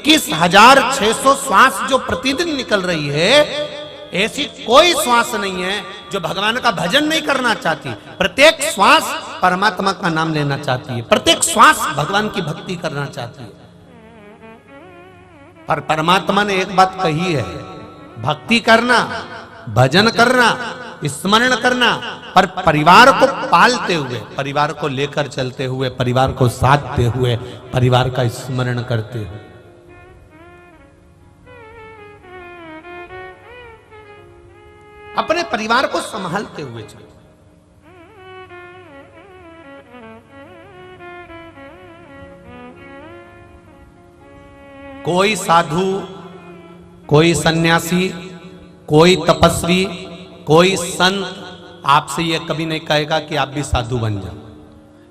21,600 श्वास जो प्रतिदिन निकल रही है, ऐसी कोई श्वास नहीं है जो भगवान का भजन नहीं करना चाहती। प्रत्येक श्वास परमात्मा का नाम लेना चाहती है, प्रत्येक श्वास भगवान की भक्ति करना चाहती है। पर परमात्मा ने एक बात कही है, भक्ति करना, भजन करना, स्मरण करना, पर परिवार को पालते हुए, परिवार को लेकर चलते हुए, परिवार को साधते हुए, परिवार का स्मरण करते हुए। अपने परिवार को संभालते हुए चलो। कोई साधु, कोई सन्यासी, कोई तपस्वी, कोई संत आपसे यह कभी नहीं कहेगा कि आप भी साधु बन जाओ।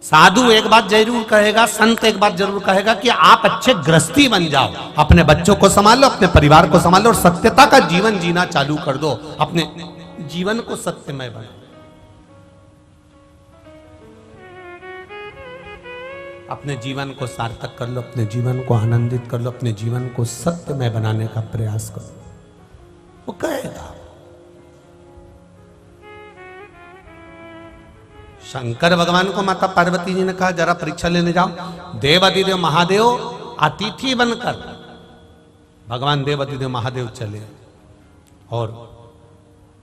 साधु एक बात जरूर कहेगा, संत एक बात जरूर कहेगा कि आप अच्छे गृहस्थी बन जाओ, अपने बच्चों को संभालो, अपने परिवार को संभालो और सत्यता का जीवन जीना चालू कर दो, अपने जीवन को सत्यमय बनाओ। अपने जीवन को सार्थक कर लो, अपने जीवन को आनंदित कर लो, अपने जीवन को सत्यमय बनाने का प्रयास करो। वो कहेगा। शंकर भगवान को माता पार्वती जी ने कहा जरा परीक्षा लेने जाओ। देवादिदेव महादेव अतिथि बनकर भगवान देवादिदेव महादेव चले, और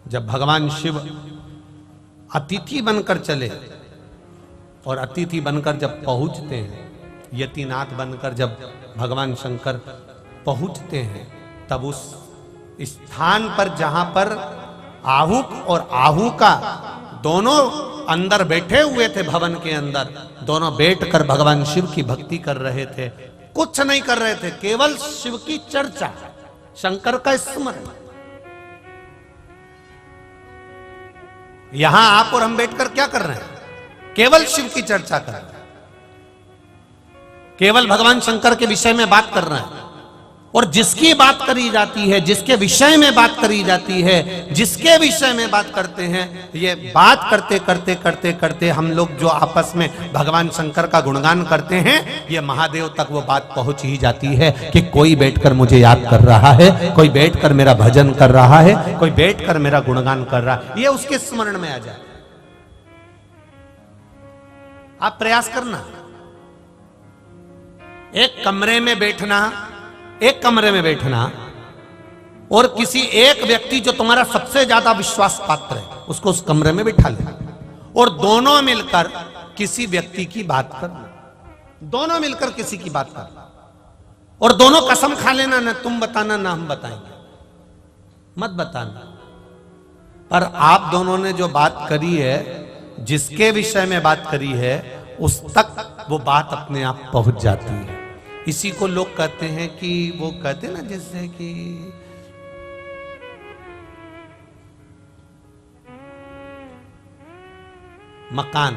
जब भगवान शिव अतिथि बनकर चले और अतिथि बनकर जब पहुंचते हैं, यतिनाथ बनकर जब भगवान शंकर पहुंचते हैं, तब उस स्थान पर जहां पर आहुक और आहुका दोनों अंदर बैठे हुए थे, भवन के अंदर दोनों बैठकर भगवान शिव की भक्ति कर रहे थे, कुछ नहीं कर रहे थे, केवल शिव की चर्चा, शंकर का स्मरण। यहां आप और हम बैठकर क्या कर रहे हैं? केवल शिव की चर्चा कर रहे हैं, केवल भगवान शंकर के विषय में बात कर रहे हैं। और जिसकी बात करी जाती है, जिसके विषय में बात करी जाती है, जिसके विषय में बात करते हैं, ये बात करते करते करते करते हम लोग जो आपस में भगवान शंकर का गुणगान करते हैं, ये महादेव तक वो बात पहुंच ही जाती है कि कोई बैठकर मुझे याद कर रहा है, कोई बैठकर मेरा भजन कर रहा है, कोई बैठकर मेरा गुणगान कर रहा है, ये उसके स्मरण में आ जाए। आप प्रयास करना, एक कमरे में बैठना, एक कमरे में बैठना और किसी एक व्यक्ति जो तुम्हारा सबसे ज्यादा विश्वास पात्र है, उसको उस कमरे में बिठा लेना और दोनों मिलकर किसी व्यक्ति की बात करना, दोनों मिलकर किसी की बात करना और दोनों कसम खा लेना, ना तुम बताना ना हम बताएंगे, मत बताना। पर आप दोनों ने जो बात करी है, जिसके विषय में बात करी है, उस तक वो बात अपने आप पहुंच जाती है। इसी को लोग कहते हैं कि वो कहते ना, जैसे कि मकान,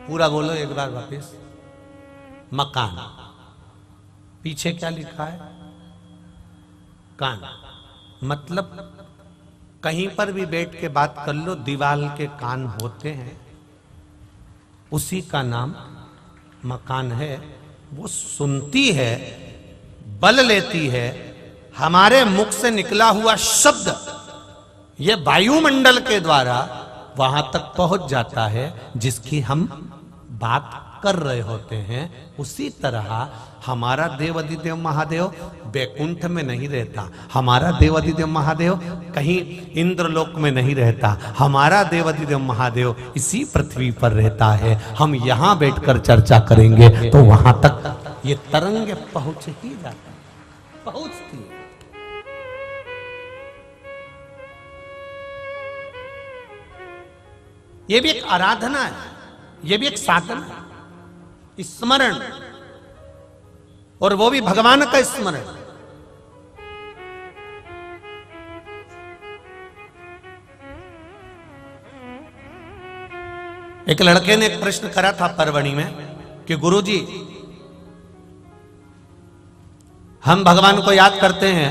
पूरा बोलो एक बार वापस, मकान, पीछे क्या लिखा है? कान। मतलब कहीं पर भी बैठ के बात कर लो, दीवाल के कान होते हैं, उसी का नाम मकान है। वो सुनती है, बल लेती है, हमारे मुख से निकला हुआ शब्द ये वायुमंडल के द्वारा वहां तक पहुंच जाता है जिसकी हम बात कर रहे होते हैं। उसी तरह हमारा देवादिदेव महादेव बैकुंठ में नहीं रहता, हमारा देवादिदेव महादेव कहीं इंद्रलोक में नहीं रहता, हमारा देवादिदेव महादेव इसी पृथ्वी पर रहता है। हम यहां बैठकर चर्चा करेंगे तो वहां तक ये तरंग पहुंच ही जाती है, पहुंचती है। ये भी एक आराधना है, ये भी एक साधना है, स्मरण, और वो भी भगवान का स्मरण। एक लड़के ने एक प्रश्न करा था परवणी में कि गुरुजी, हम भगवान को याद करते हैं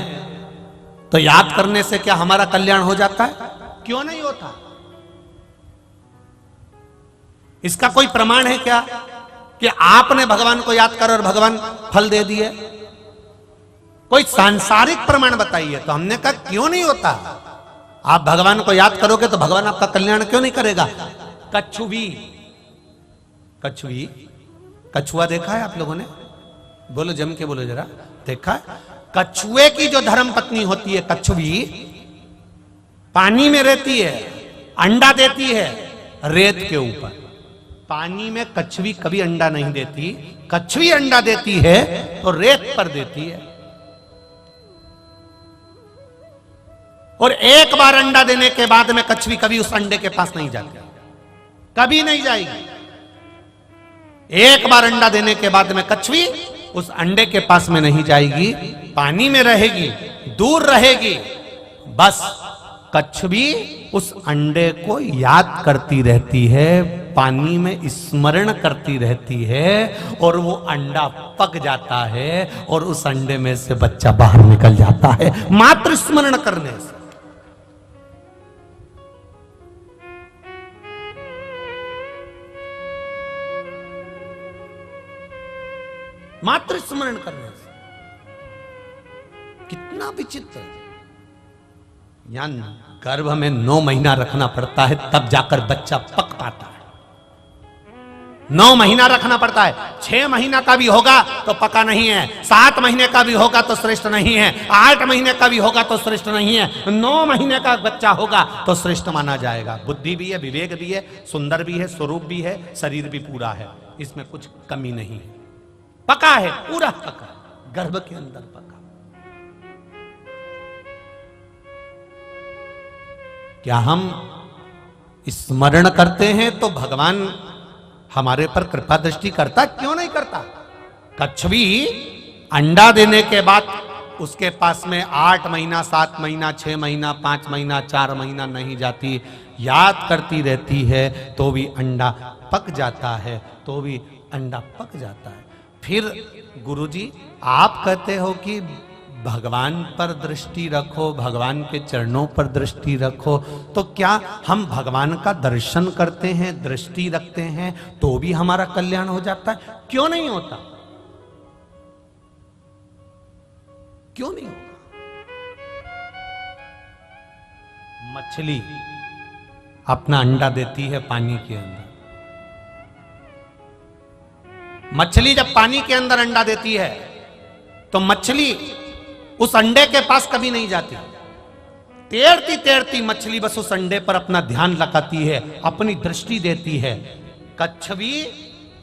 तो याद करने से क्या हमारा कल्याण हो जाता है? क्यों नहीं होता? इसका कोई प्रमाण है क्या कि आपने भगवान को याद कर और भगवान फल दे दिए? कोई सांसारिक प्रमाण बताइए। तो हमने कहा क्यों नहीं होता? आप भगवान को याद करोगे तो भगवान आपका कल्याण क्यों नहीं करेगा? कछुवी, कछुवी, कछुआ देखा है आप लोगों ने? बोलो, जम के बोलो जरा, देखा है? कछुए की जो धर्म पत्नी होती है कछुवी, पानी में रहती है, अंडा देती है रेत के ऊपर। पानी में कछुवी कभी अंडा नहीं देती, कछुवी अंडा देती है तो रेत पर देती है। और एक बार अंडा देने के बाद में कछुवी कभी उस अंडे के पास नहीं जाती, कभी नहीं जाएगी। एक बार अंडा देने के बाद में कछुवी उस अंडे के पास में नहीं जाएगी, पानी में रहेगी, दूर रहेगी। बस कछुवी उस अंडे को याद करती रहती है, पानी में स्मरण करती रहती है, और वो अंडा पक जाता है और उस अंडे में से बच्चा बाहर निकल जाता है, मात्र स्मरण करने से। मात्र स्मरण करने से। कितना विचित्र है। यहां गर्भ में 9 महीना रखना पड़ता है, तब जाकर बच्चा पक पाता है। 9 महीना रखना पड़ता है। 6 महीना का भी होगा तो पका नहीं है, 7 महीने का भी होगा तो श्रेष्ठ नहीं है, 8 महीने का भी होगा तो श्रेष्ठ नहीं है, 9 महीने का बच्चा होगा तो श्रेष्ठ माना जाएगा। बुद्धि भी है, विवेक भी है, सुंदर भी है, स्वरूप भी है, शरीर भी पूरा है, इसमें कुछ कमी नहीं है। पका है, पूरा पका, गर्भ के अंदर पका। क्या हम स्मरण करते हैं तो भगवान हमारे पर कृपा दृष्टि करता? क्यों नहीं करता? कछुवी अंडा देने के बाद उसके पास में 8 महीना, 7 महीना, 6 महीना, 5 महीना, 4 महीना नहीं जाती, याद करती रहती है तो भी अंडा पक जाता है, तो भी अंडा पक जाता है। फिर गुरुजी आप कहते हो कि भगवान पर दृष्टि रखो, भगवान के चरणों पर दृष्टि रखो, तो क्या हम भगवान का दर्शन करते हैं, दृष्टि रखते हैं तो भी हमारा कल्याण हो जाता है? क्यों नहीं होता? क्यों नहीं होता? मछली अपना अंडा देती है पानी के अंदर। मछली जब पानी के अंदर अंडा देती है तो मछली उस अंडे के पास कभी नहीं जाती। तैरती तैरती मछली बस उस अंडे पर अपना ध्यान लगाती है, अपनी दृष्टि देती है। कछुवी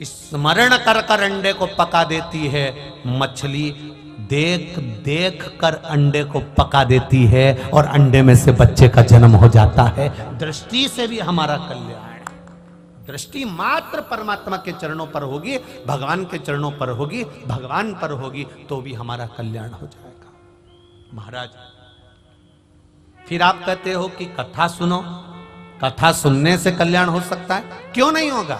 स्मरण कर कर अंडे को पका देती है, मछली देख देख कर अंडे को पका देती है और अंडे में से बच्चे का जन्म हो जाता है। दृष्टि से भी हमारा कल्याण। दृष्टि मात्र परमात्मा के चरणों पर होगी, भगवान के चरणों पर होगी, भगवान पर होगी तो भी हमारा कल्याण हो जाएगा। महाराज फिर आप कहते हो कि कथा सुनो, कथा सुनने से कल्याण हो सकता है? क्यों नहीं होगा?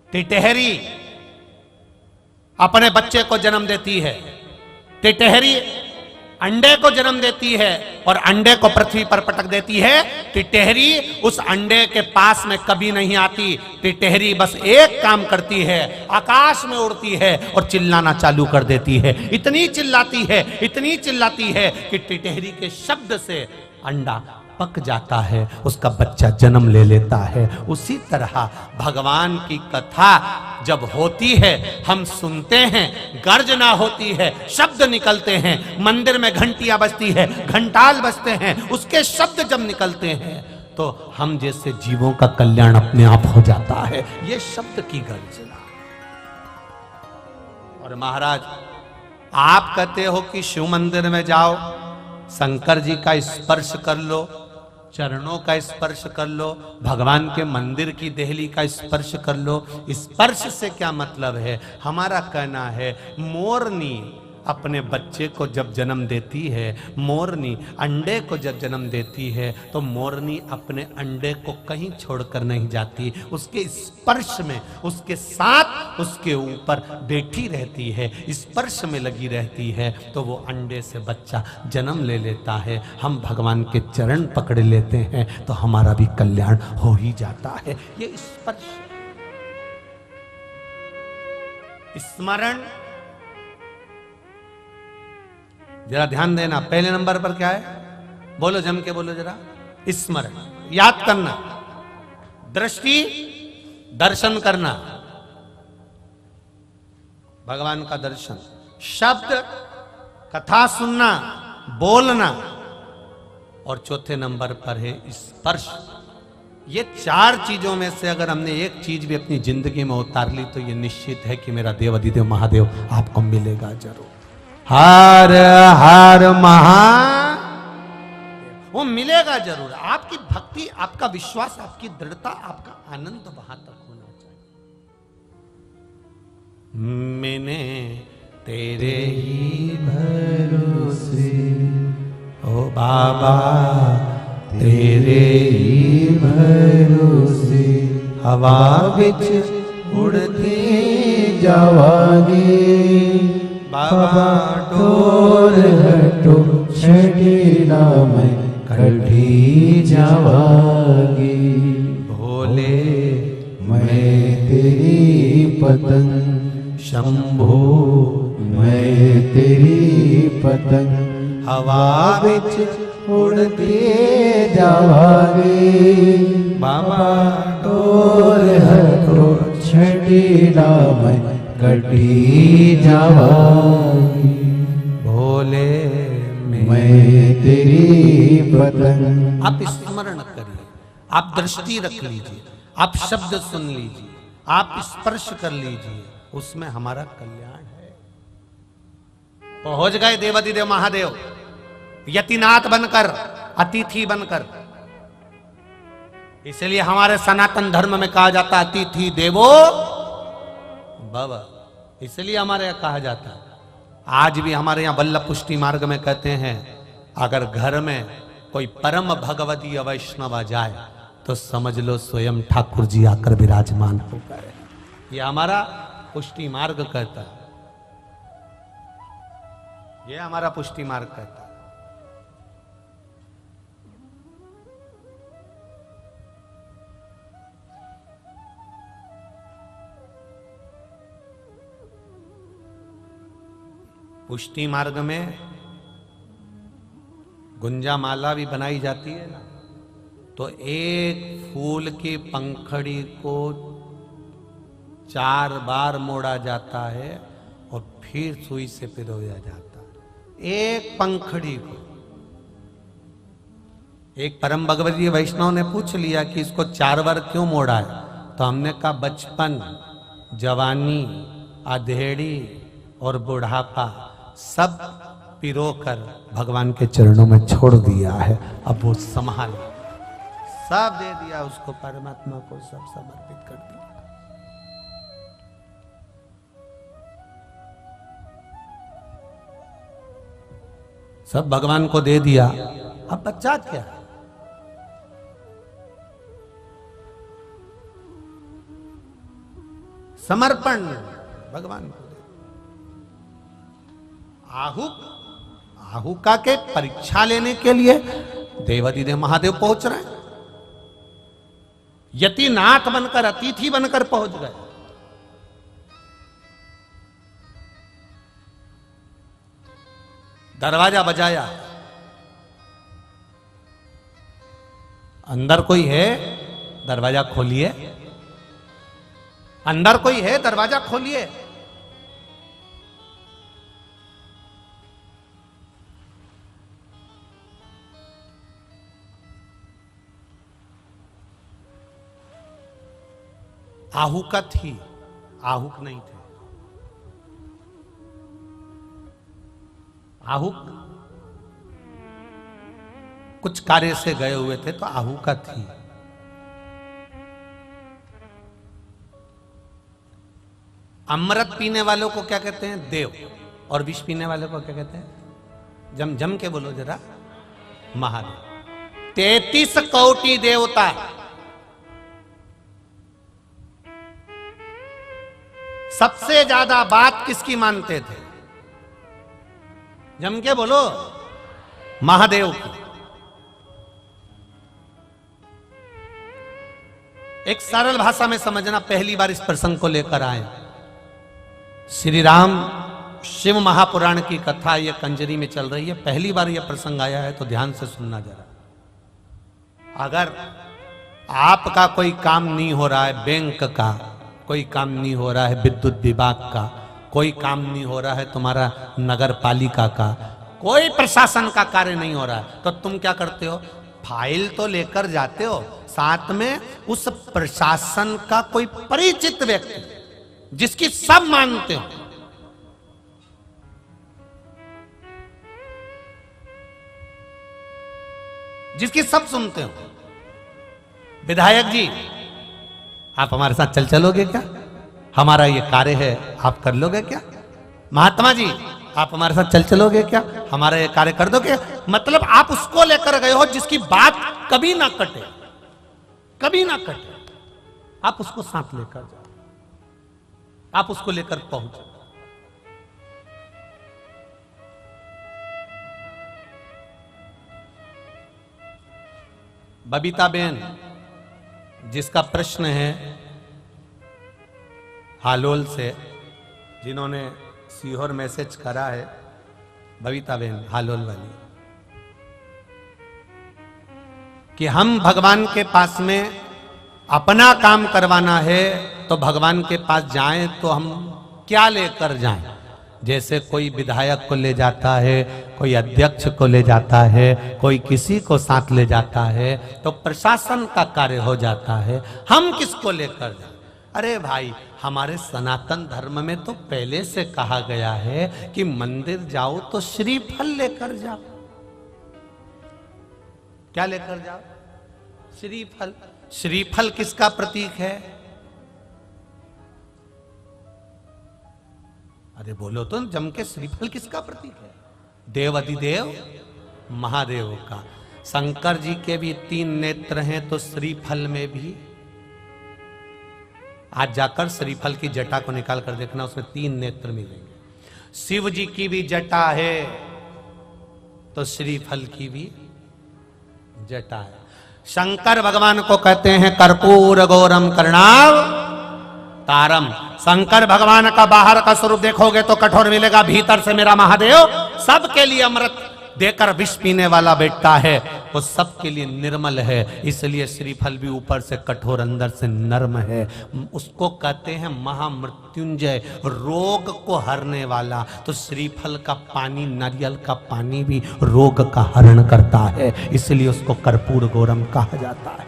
टिटहरी अपने बच्चे को जन्म देती है, टिटहरी अंडे को जन्म देती है और अंडे को पृथ्वी पर पटक देती है। टिटहरी उस अंडे के पास में कभी नहीं आती। टिटहरी बस एक काम करती है, आकाश में उड़ती है और चिल्लाना चालू कर देती है। इतनी चिल्लाती है, इतनी चिल्लाती है कि टिटहरी के शब्द से अंडा पक जाता है, उसका बच्चा जन्म ले लेता है। उसी तरह भगवान की कथा जब होती है, हम सुनते हैं, गर्जना होती है, शब्द निकलते हैं, मंदिर में घंटियां बजती है, घंटाल बजते हैं, उसके शब्द जब निकलते हैं तो हम जैसे जीवों का कल्याण अपने आप हो जाता है। ये शब्द की गर्जना। और महाराज आप कहते हो कि शिव मंदिर में जाओ, शंकर जी का स्पर्श कर लो, चरणों का स्पर्श कर लो, भगवान के मंदिर की देहली का स्पर्श कर लो। स्पर्श से क्या मतलब है? हमारा कहना है मोरनी अपने बच्चे को जब जन्म देती है, मोरनी अंडे को जब जन्म देती है, तो मोरनी अपने अंडे को कहीं छोड़कर नहीं जाती, उसके स्पर्श में, उसके साथ, उसके ऊपर बैठी रहती है, स्पर्श में लगी रहती है, तो वो अंडे से बच्चा जन्म ले लेता है। हम भगवान के चरण पकड़ लेते हैं तो हमारा भी कल्याण हो ही जाता है। ये स्पर्श, स्मरण, जरा ध्यान देना। पहले नंबर पर क्या है? बोलो, जम के बोलो जरा। स्मरण, याद करना। दृष्टि, दर्शन करना, भगवान का दर्शन। शब्द, कथा सुनना, बोलना। और चौथे नंबर पर है स्पर्श। ये चार चीजों में से अगर हमने एक चीज भी अपनी जिंदगी में उतार ली तो ये निश्चित है कि मेरा देवाधिदेव महादेव आपको मिलेगा जरूर। हर हर महा, वो मिलेगा जरूर। आपकी भक्ति, आपका विश्वास, आपकी दृढ़ता, आपका आनंद वहां तक होना चाहिए। मैंने तेरे ही भरोसे, ओ बाबा तेरे ही भरोसे, हवा बिच उड़ते जावागे, बाबा डोर हटो छड़ीला में कढ़ी जावागे। भोले मैं तेरी पतंग, शंभो मैं तेरी पतंग, हवा बिच उड़ते जावागे, बाबा डोर हटो छड़ीला में कटी जावागी। भोले मैं तेरी पतंग। आप स्मरण करिए, आप दृष्टि रख लीजिए, आप शब्द सुन लीजिए, आप स्पर्श कर लीजिए, उसमें हमारा कल्याण है। पहुंच गए देवाधिदेव महादेव यतिनाथ बनकर, अतिथि बनकर। इसलिए हमारे सनातन धर्म में कहा जाता है अतिथि देवो भव। इसलिए हमारे यहां कहा जाता है, आज भी हमारे यहां वल्लभ पुष्टि मार्ग में कहते हैं, अगर घर में कोई परम भगवती वैष्णव आ जाए तो समझ लो स्वयं ठाकुर जी आकर विराजमान हो गए। ये हमारा पुष्टि मार्ग कहता है, ये हमारा पुष्टि मार्ग कहता है। पुष्टि मार्ग में गुंजा माला भी बनाई जाती है ना, तो एक फूल की पंखड़ी को 4 बार मोड़ा जाता है और फिर सुई से पिरोया जाता है। एक पंखड़ी को। एक परम भगवती वैष्णव ने पूछ लिया कि इसको 4 बार क्यों मोड़ा है, तो हमने कहा बचपन, जवानी, अधेड़ी और बुढ़ापा सब पिरोकर भगवान के चरणों में छोड़ दिया है। अब वो संभाल, सब दे दिया उसको, परमात्मा को सब समर्पित कर दिया। सब भगवान को दे दिया, अब बच्चा क्या? समर्पण भगवान को। आहुका के परीक्षा लेने के लिए देवाधिदेव महादेव पहुंच रहे हैं। यतिनाथ बनकर, अतिथि बनकर पहुंच गए। दरवाजा बजाया, अंदर कोई है? दरवाजा खोलिए। अंदर कोई है? दरवाजा खोलिए। आहुका थी, आहुक नहीं थे। आहुक कुछ कार्य से गए हुए थे, तो आहुका थी। अमृत पीने वालों को क्या कहते हैं? देव। और विष पीने वाले को क्या कहते हैं? जम जम के बोलो जरा, महादेव। 33 कोटि देवता, सबसे ज्यादा बात किसकी मानते थे? जम के बोलो, महादेव की। एक सरल भाषा में समझना, पहली बार इस प्रसंग को लेकर आए। श्री राम शिव महापुराण की कथा ये कंजरी में चल रही है, पहली बार यह प्रसंग आया है, तो ध्यान से सुनना जरा। अगर आपका कोई काम नहीं हो रहा है, बैंक का कोई काम नहीं हो रहा है, विद्युत विभाग का कोई काम नहीं हो रहा है, तुम्हारा नगर पालिका का कोई प्रशासन का कार्य नहीं हो रहा है, तो तुम क्या करते हो? फाइल तो लेकर जाते हो, साथ में उस प्रशासन का कोई परिचित व्यक्ति जिसकी सब मानते हो, जिसकी सब सुनते हो। विधायक जी, आप हमारे साथ चल चलोगे क्या? हमारा ये कार्य है, आप कर लोगे क्या? महात्मा जी, आप हमारे साथ चल चलोगे क्या? हमारा ये कार्य कर दोगे? मतलब आप उसको लेकर गए हो जिसकी बात कभी ना कटे, कभी ना कटे। आप उसको साथ लेकर जाओ, आप उसको लेकर पहुंचो। बबीता बेन, जिसका प्रश्न है हालोल से, जिन्होंने सीहोर मैसेज करा है, बबीता बेन हालोल वाली, कि हम भगवान के पास में अपना काम करवाना है तो भगवान के पास जाएं तो हम क्या लेकर जाएं? जैसे कोई विधायक को ले जाता है, कोई अध्यक्ष को ले जाता है, कोई किसी को साथ ले जाता है, तो प्रशासन का कार्य हो जाता है। हम किसको लेकर जाएं? अरे भाई, हमारे सनातन धर्म में तो पहले से कहा गया है कि मंदिर जाओ तो श्रीफल लेकर जाओ। क्या लेकर जाओ? श्रीफल। श्रीफल किसका प्रतीक है? अरे बोलो तो जम के, श्रीफल किसका प्रतीक है? देव अधिदेव महादेव का। शंकर जी के भी 3 नेत्र हैं, तो श्रीफल में भी आज जाकर श्रीफल की जटा को निकाल कर देखना, उसमें 3 नेत्र मिलेंगे। शिव जी की भी जटा है, तो श्रीफल की भी जटा है। शंकर भगवान को कहते हैं कर्पूर गौरम करणाव तारम। शंकर भगवान का बाहर का स्वरूप देखोगे तो कठोर मिलेगा, भीतर से मेरा महादेव सबके लिए अमृत देकर विष पीने वाला बेटा है, वो सबके लिए निर्मल है। इसलिए श्रीफल भी ऊपर से कठोर, अंदर से नर्म है। उसको कहते हैं महामृत्युंजय, रोग को हरने वाला। तो श्रीफल का पानी, नारियल का पानी भी रोग का हरण करता है, इसलिए उसको कर्पूर गौरम कहा जाता है।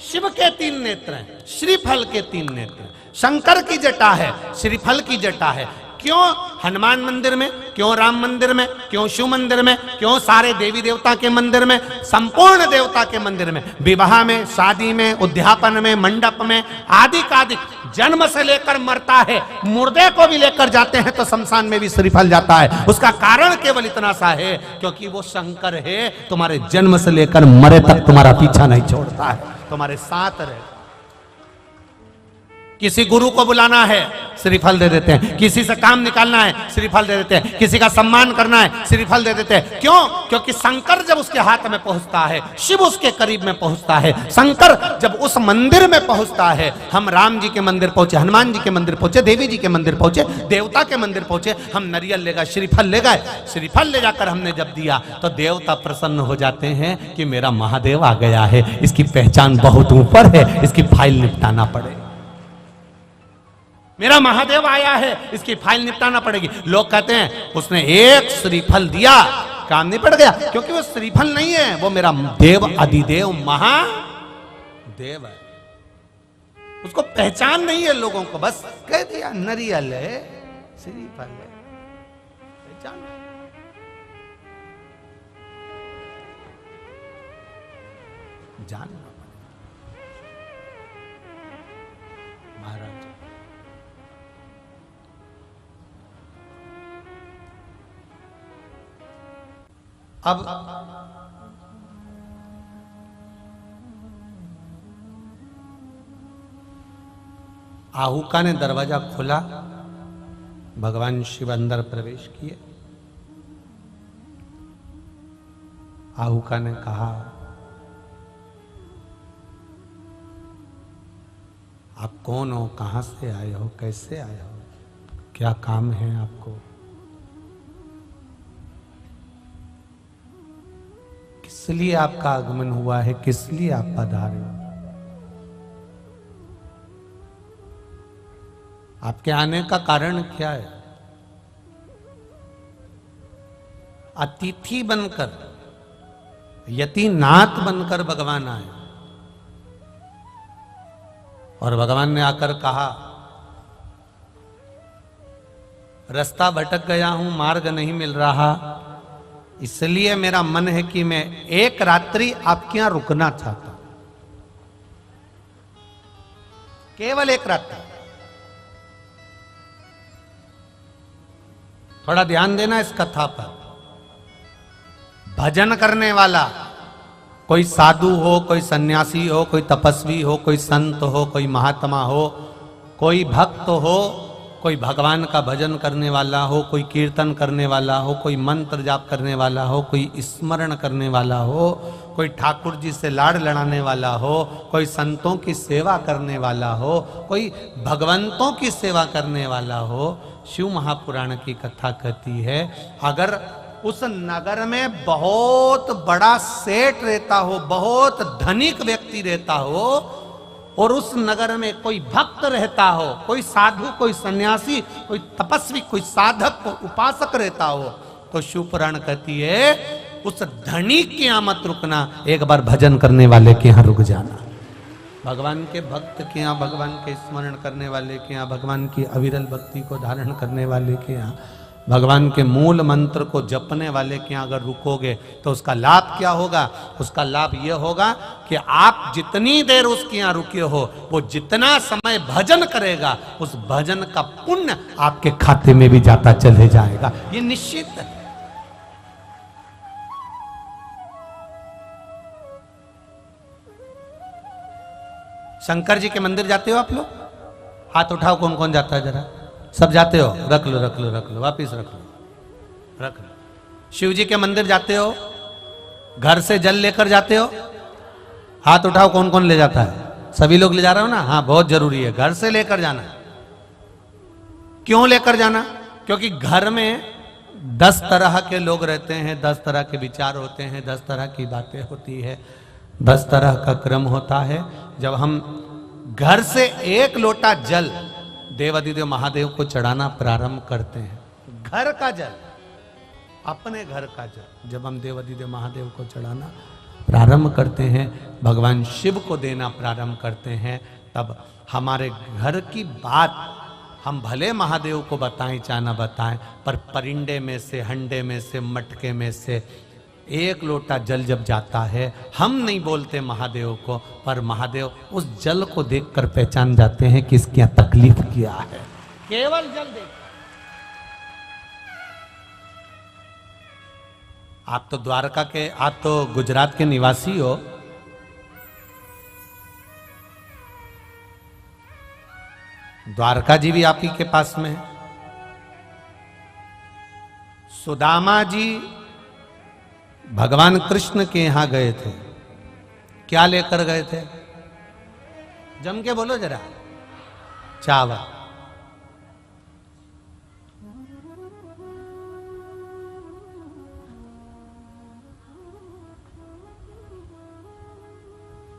शिव के 3 नेत्र हैं, श्रीफल के 3 नेत्र हैं। शंकर की जटा है, श्रीफल की जटा है। क्यों हनुमान मंदिर में, क्यों राम मंदिर में, क्यों शिव मंदिर में, क्यों सारे देवी देवता के मंदिर में, संपूर्ण देवता के मंदिर में, विवाह में, शादी में, उद्यापन में, मंडप में, आदि का आदि, जन्म से लेकर मरता है, मुर्दे को भी लेकर जाते हैं तो शमशान में भी श्रीफल जाता है। उसका कारण केवल इतना सा है, क्योंकि वो शंकर है, तुम्हारे जन्म से लेकर मरे तक तुम्हारा पीछा नहीं छोड़ता है, तुम्हारे साथ रहे। किसी गुरु को बुलाना है, श्रीफल दे देते हैं। किसी से काम निकालना है, श्रीफल दे देते हैं। किसी का सम्मान करना है, श्रीफल दे देते हैं। क्यों? क्योंकि शंकर जब उसके हाथ में पहुंचता है, शिव उसके करीब में पहुंचता है। शंकर जब उस मंदिर में पहुंचता है, हम राम जी के मंदिर पहुंचे, हनुमान जी के मंदिर पहुंचे, देवी जी के मंदिर पहुंचे, देवता के मंदिर पहुंचे, हम नारियल ले गए, श्रीफल ले गए। श्रीफल ले जाकर हमने जब दिया तो देवता प्रसन्न हो जाते हैं कि मेरा महादेव आ गया है, इसकी पहचान बहुत ऊपर है, इसकी फाइल निपटाना पड़ेगा। मेरा महादेव आया है, इसकी फाइल निपटाना पड़ेगी। लोग कहते हैं उसने एक श्रीफल दिया, काम नहीं पड़ गया, क्योंकि वो श्रीफल नहीं है, वो मेरा देव अधिदेव महादेव है। उसको पहचान नहीं है लोगों को, बस कह दिया नारियल है, श्रीफल है, पहचान। जानना महाराज अब आहुका ने दरवाजा खोला, भगवान शिव अंदर प्रवेश किए। आहुका ने कहा, आप कौन हो, कहां से आए हो, कैसे आए हो, क्या काम है आपको, किस लिए आपका आगमन हुआ है, किस लिए आप पधारे हो, आपके आने का कारण क्या है। अतिथि बनकर, यतिनाथ बनकर भगवान आए और भगवान ने आकर कहा, रास्ता भटक गया हूं, मार्ग नहीं मिल रहा, इसलिए मेरा मन है कि मैं एक रात्रि आपके यहां रुकना चाहता हूं, केवल एक रात्रि। थोड़ा ध्यान देना इस कथा पर। भजन करने वाला, कोई साधु हो, कोई सन्यासी हो, कोई तपस्वी हो, कोई संत हो, कोई महात्मा हो, कोई भक्त हो, कोई भगवान का भजन करने वाला हो, कोई कीर्तन करने वाला हो, कोई मंत्र जाप करने वाला हो, कोई स्मरण करने वाला हो, कोई ठाकुर जी से लाड़ लड़ाने वाला हो, कोई संतों की सेवा करने वाला हो, कोई भगवंतों की सेवा करने वाला हो। शिव महापुराण की कथा कहती है, अगर उस नगर में बहुत बड़ा सेठ रहता हो, बहुत धनिक व्यक्ति रहता हो, और उस नगर में कोई भक्त रहता हो, कोई साधु, कोई सन्यासी, कोई तपस्वी, कोई साधक, कोई उपासक रहता हो, तो शिव पुराण कहती है उस धनिक के यहाँ मत रुकना, एक बार भजन करने वाले के यहाँ रुक जाना। भगवान के भक्त के यहाँ, भगवान के स्मरण करने वाले के यहाँ, भगवान की अविरल भक्ति को धारण करने वाले के यहाँ, भगवान के मूल मंत्र को जपने वाले के यहाँ अगर रुकोगे तो उसका लाभ क्या होगा। उसका लाभ यह होगा कि आप जितनी देर उसके यहाँ रुके हो, वो जितना समय भजन करेगा, उस भजन का पुण्य आपके खाते में भी जाता चले जाएगा, ये निश्चित है। शंकर जी के मंदिर जाते हो आप लोग? हाथ उठाओ, कौन कौन जाता है जरा। सब जाते हो? रख लो रख लो रख लो, वापिस रख लो रख लो। शिव जी के मंदिर जाते हो? घर से जल लेकर जाते हो? हाथ उठाओ, कौन कौन ले जाता है? सभी लोग ले जा रहे हो ना? हाँ, बहुत जरूरी है, घर से लेकर जाना। क्यों लेकर जाना? क्योंकि घर में 10 तरह के लोग रहते हैं, 10 तरह के विचार होते हैं, 10 तरह की बातें होती है, 10 तरह का क्रम होता है। जब हम घर से 1 लोटा जल देवादिदेव महादेव को चढ़ाना प्रारंभ करते हैं, घर का जल, अपने घर का जल जब हम देवादिदेव महादेव को चढ़ाना प्रारंभ करते हैं, भगवान शिव को देना प्रारंभ करते हैं, तब हमारे घर की बात हम भले महादेव को बताएं चाहे ना बताएं, पर परिंडे में से, हंडे में से, मटके में से 1 लोटा जल जब जाता है, हम नहीं बोलते महादेव को, पर महादेव उस जल को देखकर पहचान जाते हैं कि इसकी क्या तकलीफ क्या है। केवल जल देख। आप तो द्वारका के, आप तो गुजरात के निवासी हो, द्वारका जी भी आप ही के पास में है। सुदामा जी भगवान कृष्ण के यहां गए थे, क्या लेकर गए थे? जम के बोलो जरा। चावल।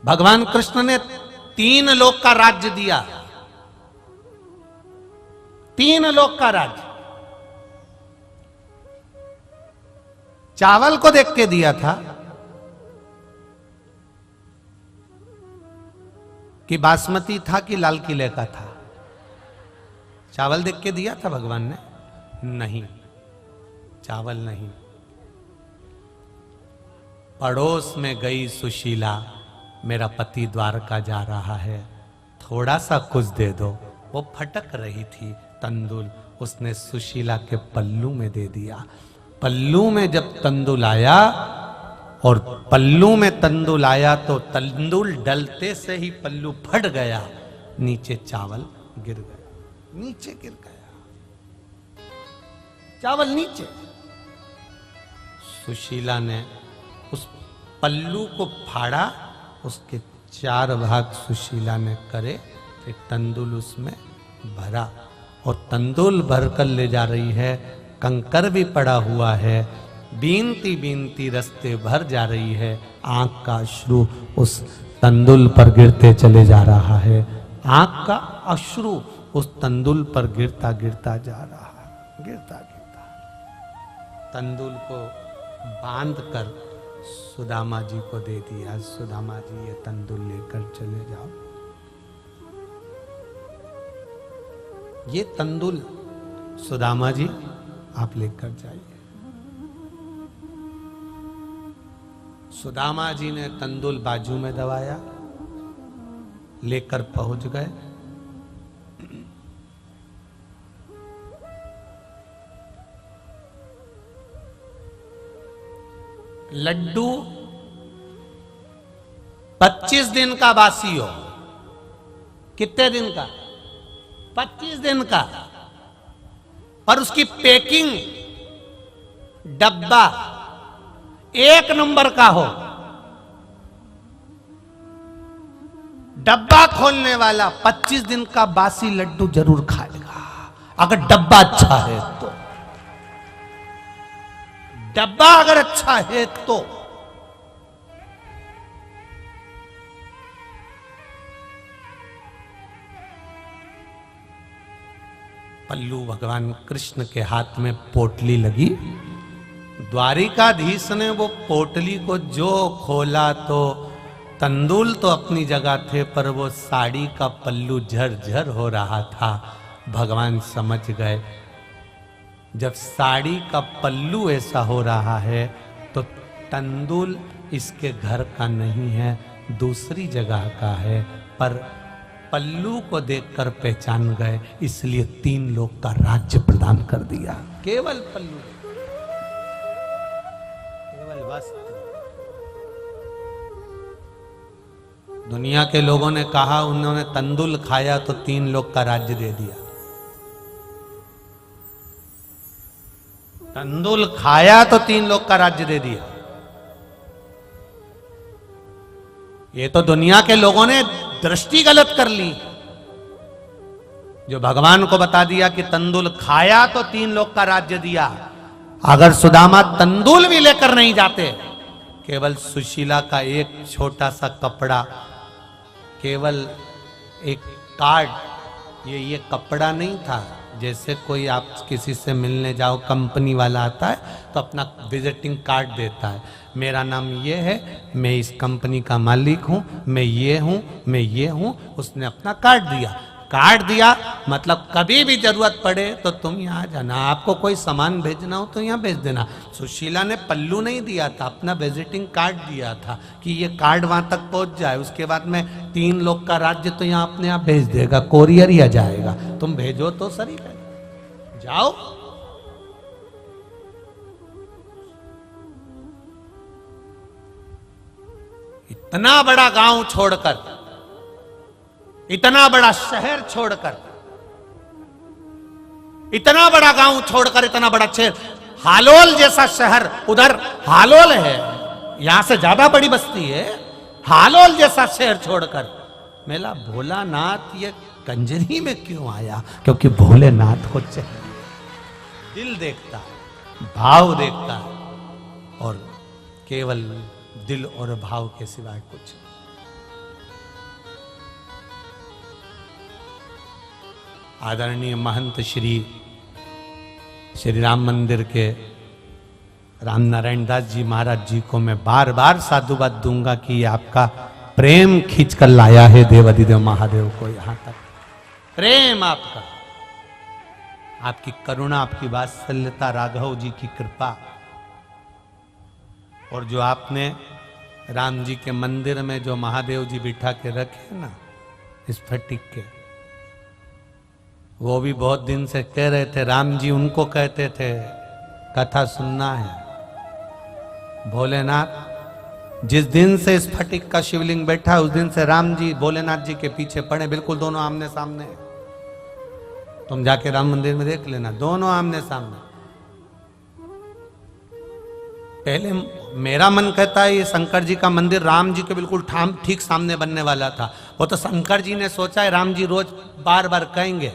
भगवान कृष्ण ने 3 लोक का राज्य दिया, 3 लोक का राज्य चावल को देख के दिया था कि बासमती था कि लाल किले का था। चावल देख के दिया था भगवान ने? नहीं, चावल नहीं। पड़ोस में गई सुशीला, मेरा पति द्वारका जा रहा है, थोड़ा सा कुछ दे दो। वो फटक रही थी तंदुल, उसने सुशीला के पल्लू में दे दिया। पल्लू में जब तंदुल आया और पल्लू में तंदुल आया तो तंदुल डलते से ही पल्लू फट गया, नीचे चावल गिर गया, नीचे गिर गया चावल नीचे। सुशीला ने उस पल्लू को फाड़ा, उसके 4 भाग सुशीला ने करे, फिर तंदुल उसमें भरा और तंदुल भरकर ले जा रही है। कंकर भी पड़ा हुआ है, बीनती बीनती रास्ते भर जा रही है। आंख का अश्रु उस तंदुल पर गिरते चले जा रहा है, आंख का अश्रु उस तंदुल पर गिरता गिरता जा रहा है, गिरता गिरता। तंदुल को बांध कर सुदामा जी को दे दिया, सुदामा जी ये तंदुल लेकर चले जाओ। ये तंदुल सुदामा जी आप लेकर जाइए। सुदामा जी ने तंदुल बाजू में दबाया, लेकर पहुंच गए। लड्डू 25 दिन का बासी हो। कितने दिन का? 25 दिन का। पर उसकी पैकिंग डब्बा 1 नंबर का हो। डब्बा खोलने वाला 25 दिन का बासी लड्डू जरूर खाएगा, अगर डब्बा अच्छा है तो। डब्बा अगर अच्छा है तो। पल्लू भगवान कृष्ण के हाथ में पोटली लगी। द्वारिकाधीश ने वो पोटली को जो खोला तो तंदुल तो अपनी जगह थे, पर वो साड़ी का पल्लू झरझर हो रहा था। भगवान समझ गए, जब साड़ी का पल्लू ऐसा हो रहा है तो तंदुल इसके घर का नहीं है, दूसरी जगह का है। पर पल्लू को देखकर पहचान गए, इसलिए 3 लोग का राज्य प्रदान कर दिया। केवल पल्लू, केवल वस्त्र। दुनिया के लोगों ने कहा उन्होंने तंदुल खाया तो 3 लोग का राज्य दे दिया। तंदुल खाया तो 3 लोग का राज्य दे दिया। ये तो दुनिया के लोगों ने दृष्टि गलत कर ली। जो भगवान को बता दिया कि तंदुल खाया तो 3 लोग का राज्य दिया। अगर सुदामा तंदुल भी लेकर नहीं जाते, केवल सुशीला का एक छोटा सा कपड़ा, केवल एक कार्ड, ये कपड़ा नहीं था। जैसे कोई आप किसी से मिलने जाओ, कंपनी वाला आता है तो अपना विजिटिंग कार्ड देता है, मेरा नाम ये है, मैं इस कंपनी का मालिक हूँ, मैं ये हूँ, मैं ये हूँ। उसने अपना कार्ड दिया। कार्ड दिया मतलब कभी भी जरूरत पड़े तो तुम यहाँ जाना, आपको कोई सामान भेजना हो तो यहाँ भेज देना। सुशीला ने पल्लू नहीं दिया था, अपना विजिटिंग कार्ड दिया था कि ये कार्ड वहां तक पहुंच जाए, उसके बाद में 3 लोग का राज्य तो यहाँ अपने आप भेज देगा, कोरियर ही आ जाएगा। तुम भेजो तो सही है, जाओ। इतना बड़ा गांव छोड़कर, इतना बड़ा शहर छोड़कर, इतना बड़ा गांव छोड़कर, इतना बड़ा शहर, हालोल जैसा शहर, उधर हालोल है, यहां से ज्यादा बड़ी बस्ती है, हालोल जैसा शहर छोड़कर मेला भोलानाथ ये कंजरी में क्यों आया? क्योंकि भोलेनाथ को चाहिए, दिल देखता है, भाव देखता है, और केवल दिल और भाव के सिवाय कुछ। आदरणीय महंत श्री राम मंदिर के राम नारायण दास जी महाराज जी को मैं बार बार साधुवाद दूंगा कि आपका प्रेम खींच कर लाया है देवाधिदेव महादेव को यहां तक। प्रेम आपका, आपकी करुणा, आपकी वात्सल्यता, राघव जी की कृपा, और जो आपने राम जी के मंदिर में जो महादेव जी बिठा के रखे ना स्फटिक के, वो भी बहुत दिन से कह रहे थे, राम जी उनको कहते थे कथा सुनना है। भोलेनाथ जिस दिन से स्फटिक का शिवलिंग बैठा उस दिन से राम जी भोलेनाथ जी के पीछे पड़े, बिल्कुल दोनों आमने सामने। तुम जाके राम मंदिर में देख लेना, दोनों आमने सामने। पहले मेरा मन कहता है ये शंकर जी का मंदिर राम जी के बिल्कुल ठीक सामने बनने वाला था। वो तो शंकर जी ने सोचा है, राम जी रोज बार बार कहेंगे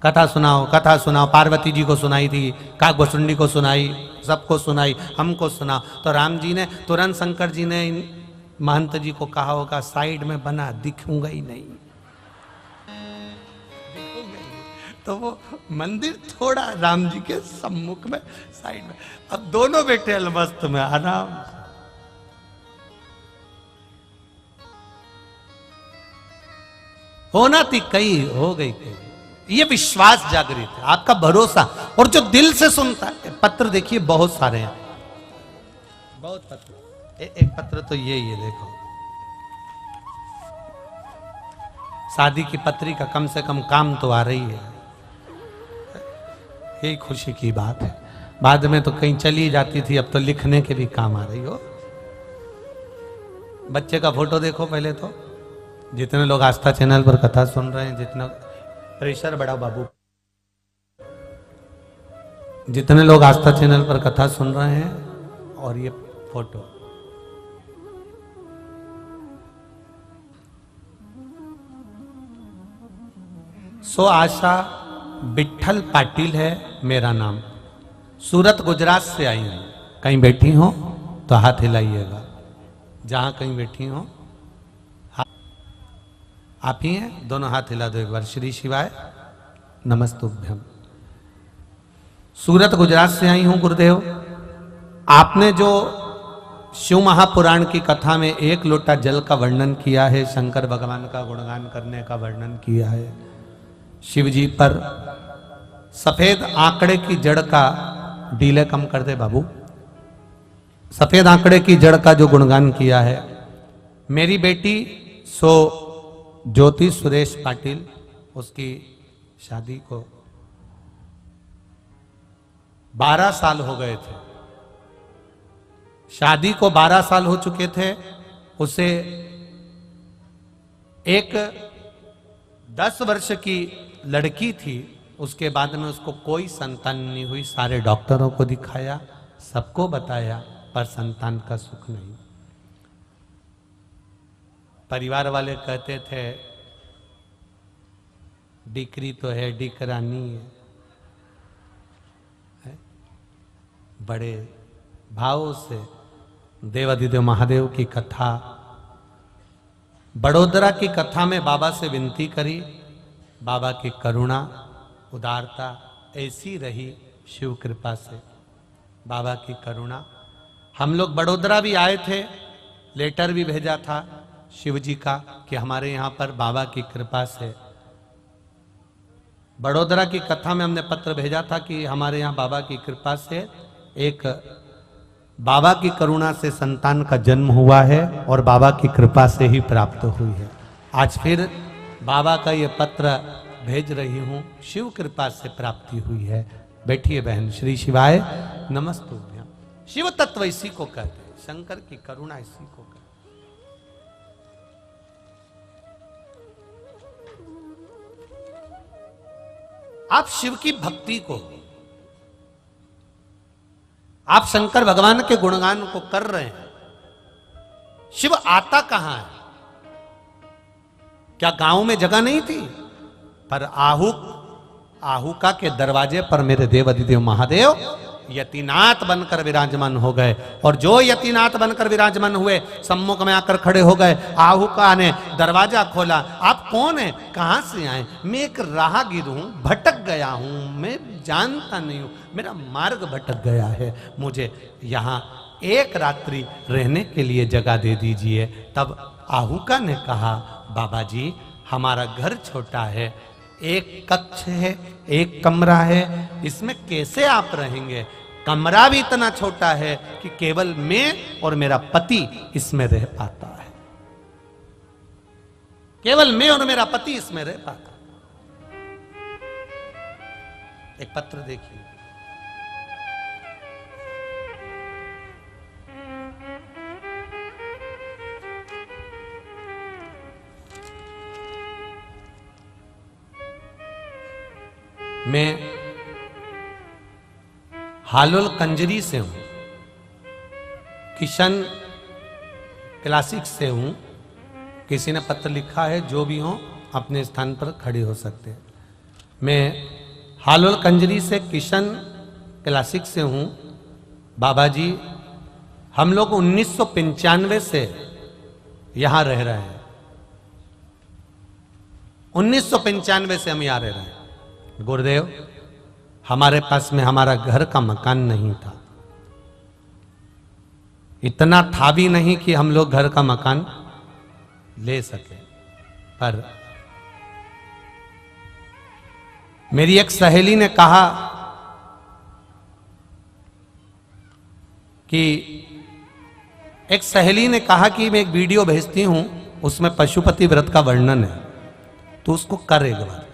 कथा सुनाओ कथा सुनाओ। पार्वती जी को सुनाई थी, काकभुसुंडी को सुनाई, सबको सुनाई, हमको सुना। तो राम जी ने तुरंत शंकर जी ने महंत जी को कहा होगा साइड में बना, दिखूंगा ही नहीं। तो वो मंदिर थोड़ा राम जी के सम्मुख में साइड में, अब दोनों बैठे अलमस्त में आराम से। होना थी कई, हो गई कई। ये विश्वास जागृत है, आपका भरोसा, और जो दिल से सुनता है। पत्र देखिए बहुत सारे हैं, बहुत पत्र। एक पत्र तो ये देखो, शादी की पत्री का कम से कम काम तो आ रही है, यही खुशी की बात है। बाद में तो कहीं चली जाती थी, अब तो लिखने के भी काम आ रही हो। बच्चे का फोटो देखो पहले तो। जितने लोग आस्था चैनल पर कथा सुन रहे हैं, जितना प्रेशर बढ़ाओ बाबू, जितने लोग आस्था चैनल पर कथा सुन रहे हैं, और ये फोटो सो आशा विठल पाटिल है मेरा नाम, सूरत गुजरात से आई हूं। कहीं बैठी हो तो हाथ हिलाइएगा, जहां कहीं बैठी हो। आप ही हैं, दोनों हाथ हिला दो एक बार। श्री शिवाय नमस्तुभ्यम। सूरत गुजरात से आई हूं गुरुदेव। आपने जो शिव महापुराण की कथा में एक लोटा जल का वर्णन किया है, शंकर भगवान का गुणगान करने का वर्णन किया है, शिव जी पर सफेद आंकड़े की जड़ का, डीले कम कर दे बाबू, सफेद आंकड़े की जड़ का जो गुणगान किया है, मेरी बेटी सो ज्योति सुरेश पाटिल, उसकी शादी को 12 साल हो गए थे। शादी को 12 साल हो चुके थे। उसे एक 10 वर्ष की लड़की थी, उसके बाद में उसको कोई संतान नहीं हुई। सारे डॉक्टरों को दिखाया, सबको बताया, पर संतान का सुख नहीं। परिवार वाले कहते थे डिकरी तो है, डिकरा नहीं है। बड़े भाव से देवाधिदेव महादेव की कथा, बड़ोदरा की कथा में बाबा से विनती करी। बाबा की करुणा उदारता ऐसी रही शिव कृपा से, बाबा की करुणा। हम लोग बड़ोदरा भी आए थे, लेटर भी भेजा था शिव जी का कि हमारे यहाँ पर बाबा की कृपा से। बड़ोदरा की कथा में हमने पत्र भेजा था कि हमारे यहाँ बाबा की कृपा से, एक बाबा की करुणा से संतान का जन्म हुआ है और बाबा की कृपा से ही प्राप्त हुई है। आज फिर बाबा का ये पत्र भेज रही हूँ, शिव कृपा से प्राप्ति हुई है। बैठिए बहन। श्री शिवाय नमस्तुभ्यम। शिव तत्व इसी को कहते हैं, शंकर की करुणा इसी को कहते हैं। आप शिव की भक्ति को, आप शंकर भगवान के गुणगान को कर रहे हैं। शिव आता कहां है? क्या गांव में जगह नहीं थी? पर आहुका के दरवाजे पर मेरे देवाधिदेव महादेव यतिनाथ बनकर विराजमान हो गए। और जो यतिनाथ बनकर विराजमान हुए, सम्मुख में आकर खड़े हो गए। आहुका ने दरवाजा खोला। आप कौन है, कहां से आए? मैं एक राहगीर हूं, भटक गया हूं, मैं जानता नहीं हूं, मेरा मार्ग भटक गया है, मुझे यहां एक रात्रि रहने के लिए जगह दे दीजिए। तब आहुका ने कहा, बाबा जी हमारा घर छोटा है, एक कक्ष है, एक कमरा है, इसमें कैसे आप रहेंगे? कमरा भी इतना छोटा है कि केवल मैं और मेरा पति इसमें रह पाता है, केवल मैं और मेरा पति इसमें रह पाता। एक पत्र देखिए, मैं हालोल कंजरी से हूं, किशन क्लासिक से हूं। किसी ने पत्र लिखा है, जो भी हो अपने स्थान पर खड़े हो सकते हैं। मैं हालोल कंजरी से किशन क्लासिक से हूं। बाबा जी, हम लोग 1995 से यहां रह रहे हैं। 1995 से हम यहां रह रहे हैं। गुरुदेव, हमारे पास में हमारा घर का मकान नहीं था, इतना था भी नहीं कि हम लोग घर का मकान ले सके। पर मेरी एक सहेली ने कहा कि मैं एक वीडियो भेजती हूं, उसमें पशुपति व्रत का वर्णन है, तो उसको कर एक बार।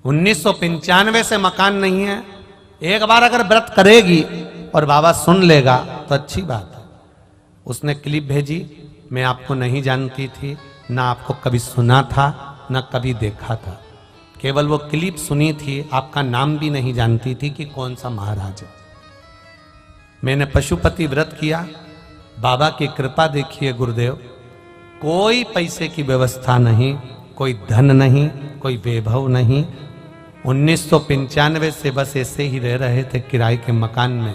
1995 से मकान नहीं है, एक बार अगर व्रत करेगी और बाबा सुन लेगा तो अच्छी बात है। उसने क्लिप भेजी, मैं आपको नहीं जानती थी, ना आपको कभी सुना था, ना कभी देखा था, केवल वो क्लिप सुनी थी, आपका नाम भी नहीं जानती थी कि कौन सा महाराज है। मैंने पशुपति व्रत किया, बाबा की कृपा देखिए गुरुदेव, कोई पैसे की व्यवस्था नहीं, कोई धन नहीं, कोई वैभव नहीं। 1995 से बस ऐसे ही रह रहे थे किराए के मकान में,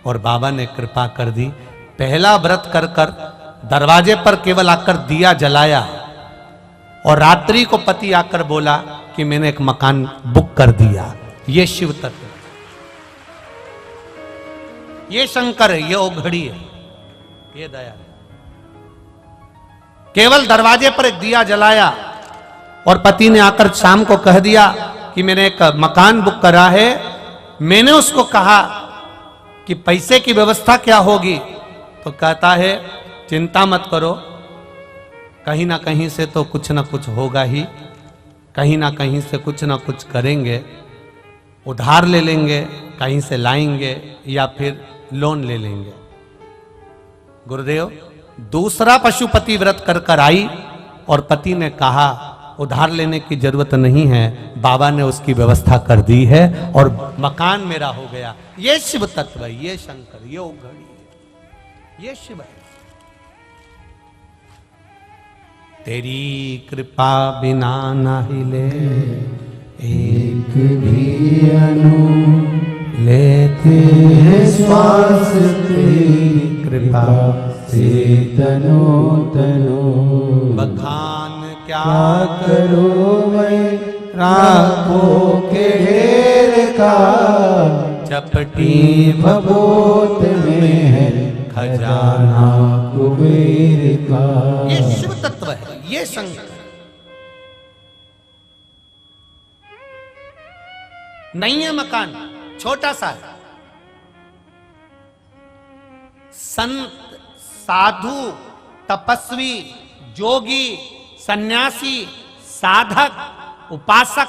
और बाबा ने कृपा कर दी। पहला व्रत कर कर दरवाजे पर केवल आकर दिया जलाया, और रात्रि को पति आकर बोला कि मैंने एक मकान बुक कर दिया। ये शिव तत्व, ये शंकर है, ये ओघड़ी है, ये दया है। केवल दरवाजे पर एक दिया जलाया, और पति ने आकर शाम को कह दिया कि मैंने एक मकान बुक करा है। मैंने उसको कहा कि पैसे की व्यवस्था क्या होगी, तो कहता है चिंता मत करो, कहीं ना कहीं से तो कुछ ना कुछ होगा ही, कहीं ना कहीं से कुछ ना कुछ करेंगे, उधार ले लेंगे, कहीं से लाएंगे, या फिर लोन ले लेंगे। गुरुदेव, दूसरा पशुपति व्रत कर कर आई, और पति ने कहा उधार लेने की जरूरत नहीं है, बाबा ने उसकी व्यवस्था कर दी है, और मकान मेरा हो गया। ये शिव तत्व है, ये शंकर, ये ओघड़ी है, ये शिव है। तेरी कृपा बिना न हिले एक भी अनु, लेते हैं श्वास तेरी कृपा से तनो तनो। बखान क्या करो मैं राखो के ढेर का, चपटी भभूत में है खजाना कुबेर का। ये शिव तत्व है, ये शंकर। नहीं है मकान, छोटा सा है। संत, साधु, तपस्वी, जोगी, सन्यासी, साधक, उपासक,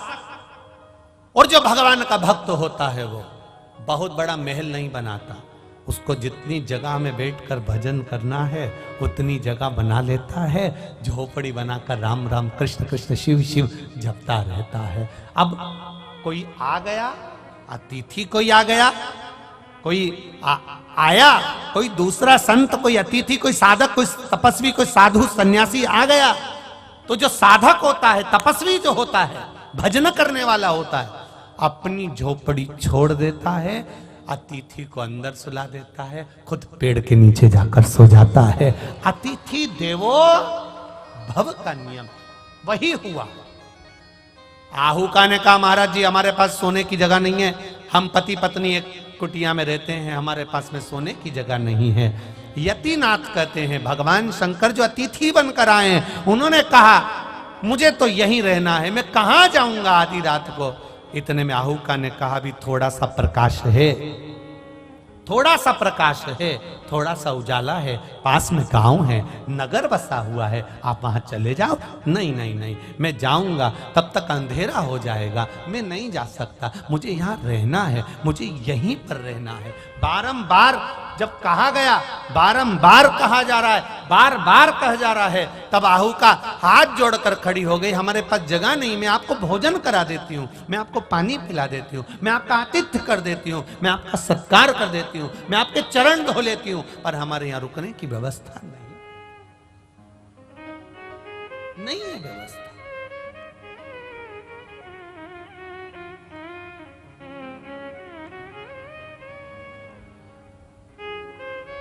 और जो भगवान का भक्त होता है वो बहुत बड़ा महल नहीं बनाता, उसको जितनी जगह में बैठकर भजन करना है उतनी जगह बना लेता है। झोपड़ी बनाकर राम राम कृष्ण कृष्ण शिव शिव जपता रहता है। अब कोई आ गया, अतिथि कोई आ गया, कोई आया, कोई दूसरा संत, कोई अतिथि, कोई साधक, कोई तपस्वी, कोई साधु सन्यासी आ गया, तो जो साधक होता है, तपस्वी जो होता है, भजन करने वाला होता है, अपनी झोपड़ी छोड़ देता है, अतिथि को अंदर सुला देता है, खुद पेड़ के नीचे जाकर सो जाता है। अतिथि देवो भव का नियम वही हुआ। आहुका ने कहा महाराज जी हमारे पास सोने की जगह नहीं है, हम पति पत्नी एक कुटिया में रहते हैं, हमारे पास में सोने की जगह नहीं है। यतिनाथ कहते हैं भगवान शंकर जो अतिथि बनकर आए हैं, उन्होंने कहा मुझे तो यहीं रहना है, मैं कहां जाऊंगा आधी रात को। इतने में आहुका ने कहा भी थोड़ा सा प्रकाश है, थोड़ा सा प्रकाश है, थोड़ा सा उजाला है, पास में गांव है, नगर बसा हुआ है, आप वहां चले जाओ। नहीं नहीं नहीं, मैं जाऊंगा तब तक अंधेरा हो जाएगा, मैं नहीं जा सकता, मुझे यहाँ रहना है, मुझे यहीं पर रहना है। बारंबार जब कहा गया, बारंबार कहा जा रहा है, बार बार कहा जा रहा है, तब आहू का हाथ जोड़कर खड़ी हो गई, हमारे पास जगह नहीं, मैं आपको भोजन करा देती हूँ, मैं आपको पानी पिला देती हूँ, मैं आपका आतिथ्य कर देती हूँ, मैं आपका सत्कार कर देती हूँ, मैं आपके चरण धो लेती हूँ, पर हमारे यहाँ रुकने की व्यवस्था नहीं है व्यवस्था।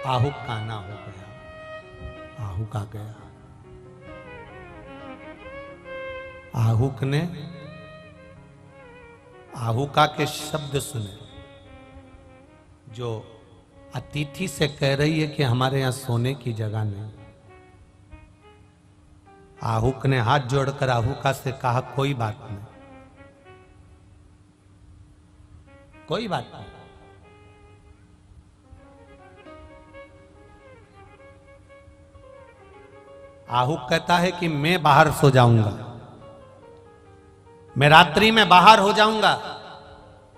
आहू काना हो गया, आहूक आ गया। आहूक ने आहूका के शब्द सुने, जो अतिथि से कह रही है कि हमारे यहां सोने की जगह नहीं। आहूक ने हाथ जोड़कर आहूका से कहा, कोई बात नहीं, कोई बात नहीं। आहूक कहता है कि मैं बाहर सो जाऊंगा, मैं रात्रि में बाहर हो जाऊंगा,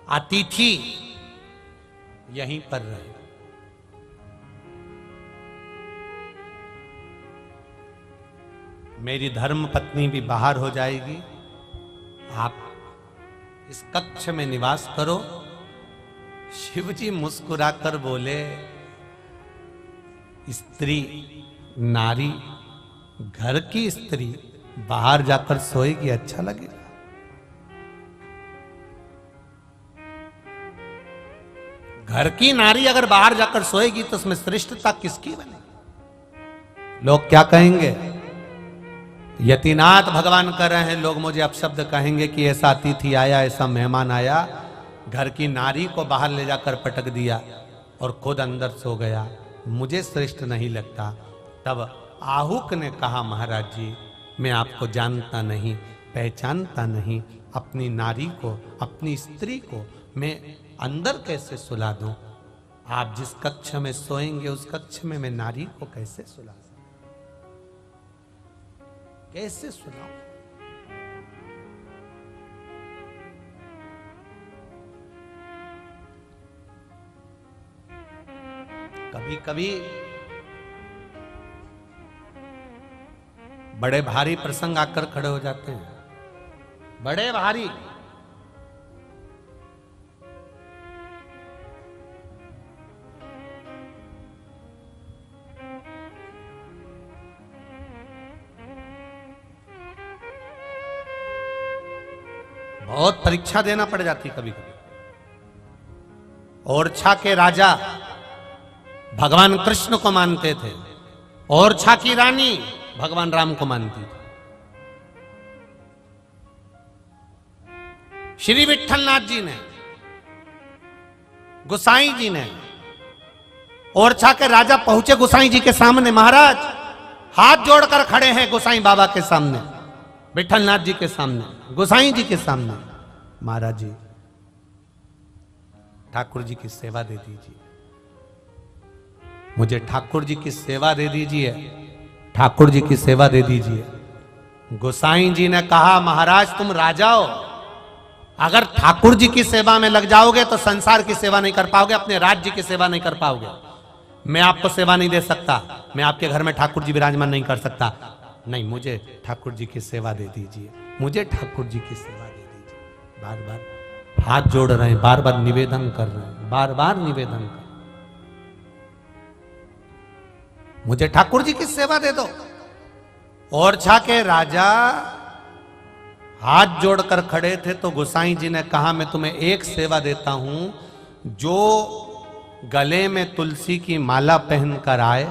अतिथि यहीं पर रहे। मेरी धर्म पत्नी भी बाहर हो जाएगी, आप इस कक्ष में निवास करो। शिवजी मुस्कुराकर बोले, स्त्री, नारी, घर की स्त्री बाहर जाकर सोएगी, अच्छा लगेगा? घर की नारी अगर बाहर जाकर सोएगी तो उसमें श्रेष्ठता किसकी बनेगी? लोग क्या कहेंगे? यतिनाथ भगवान कर रहे हैं, लोग मुझे अपशब्द कहेंगे कि ऐसा अतिथि आया, ऐसा मेहमान आया, घर की नारी को बाहर ले जाकर पटक दिया और खुद अंदर सो गया, मुझे श्रेष्ठ नहीं लगता। तब आहूक ने कहा, महाराज जी, मैं आपको जानता नहीं, पहचानता नहीं, अपनी नारी को, अपनी स्त्री को मैं अंदर कैसे सुला दूं? आप जिस कक्ष में सोएंगे उस कक्ष में मैं नारी को कैसे सुला सकूं? कैसे सुनाऊं? कभी कभी बड़े भारी प्रसंग आकर खड़े हो जाते हैं, बड़े भारी। बहुत परीक्षा देना पड़ जाती कभी कभी। ओरछा के राजा भगवान कृष्ण को मानते थे, ओरछा की रानी भगवान राम को मानती थी। श्री विट्ठलनाथ जी ने, गोसाई जी ने, ओरछा के राजा पहुंचे गोसाई जी के सामने, महाराज हाथ जोड़कर खड़े हैं गोसाई बाबा के सामने, विट्ठलनाथ जी के सामने, गोसाई जी के सामने। महाराज जी, ठाकुर जी की सेवा दे दीजिए, मुझे ठाकुर जी की सेवा दे दीजिए, ठाकुर जी की सेवा दे दीजिए। गोसाई जी ने कहा, महाराज तुम राजा हो, अगर ठाकुर जी की सेवा में लग जाओगे तो संसार की सेवा नहीं कर पाओगे, अपने राज्य की सेवा नहीं कर पाओगे। मैं आपको सेवा नहीं दे सकता, मैं आपके घर में ठाकुर जी विराजमान नहीं कर सकता। नहीं, मुझे ठाकुर जी की सेवा दे दीजिए, मुझे ठाकुर जी की सेवा दे दीजिए। बार बार हाथ जोड़ रहे हैं, बार बार निवेदन कर रहे हैं, बार बार निवेदन कर, मुझे ठाकुर जी की सेवा दे दो। ओरछा के राजा हाथ जोड़कर खड़े थे तो गोसाई जी ने कहा, मैं तुम्हें एक सेवा देता हूं, जो गले में तुलसी की माला पहनकर आए,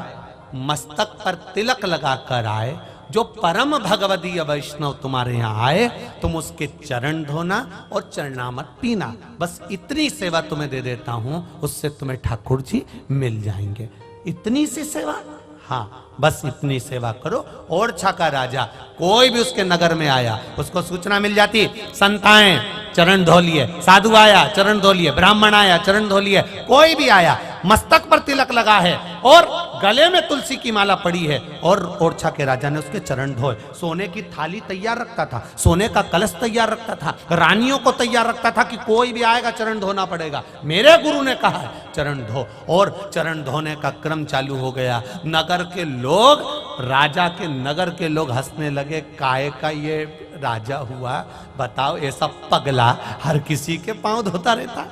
मस्तक पर तिलक लगाकर आए, जो परम भगवदीय वैष्णव तुम्हारे यहां आए, तुम उसके चरण धोना और चरणामृत पीना, बस इतनी सेवा तुम्हें दे देता हूं, उससे तुम्हें ठाकुर जी मिल जाएंगे। इतनी सी सेवा? हाँ, बस इतनी सेवा करो। ओरछा का राजा कोई भी उसके नगर में आया, उसको सूचना मिल जाती, संत आए चरण धो लिए, साधु आया चरण धो लिए, ब्राह्मण आया चरण धो लिए, कोई भी आया मस्तक पर तिलक लगा है और गले में तुलसी की माला पड़ी है। और ओरछा के राजा ने उसके चरण धोए। सोने की थाली तैयार रखता था, सोने का कलश तैयार रखता था, रानियों को तैयार रखता था कि कोई भी आएगा चरण धोना पड़ेगा। मेरे गुरु ने कहा है चरण धो, और चरण धोने का क्रम चालू हो गया। नगर के लोग, राजा के नगर के लोग हंसने लगे, काहे का ये राजा हुआ, बताओ ऐसा पगला हर किसी के पांव धोता रहता,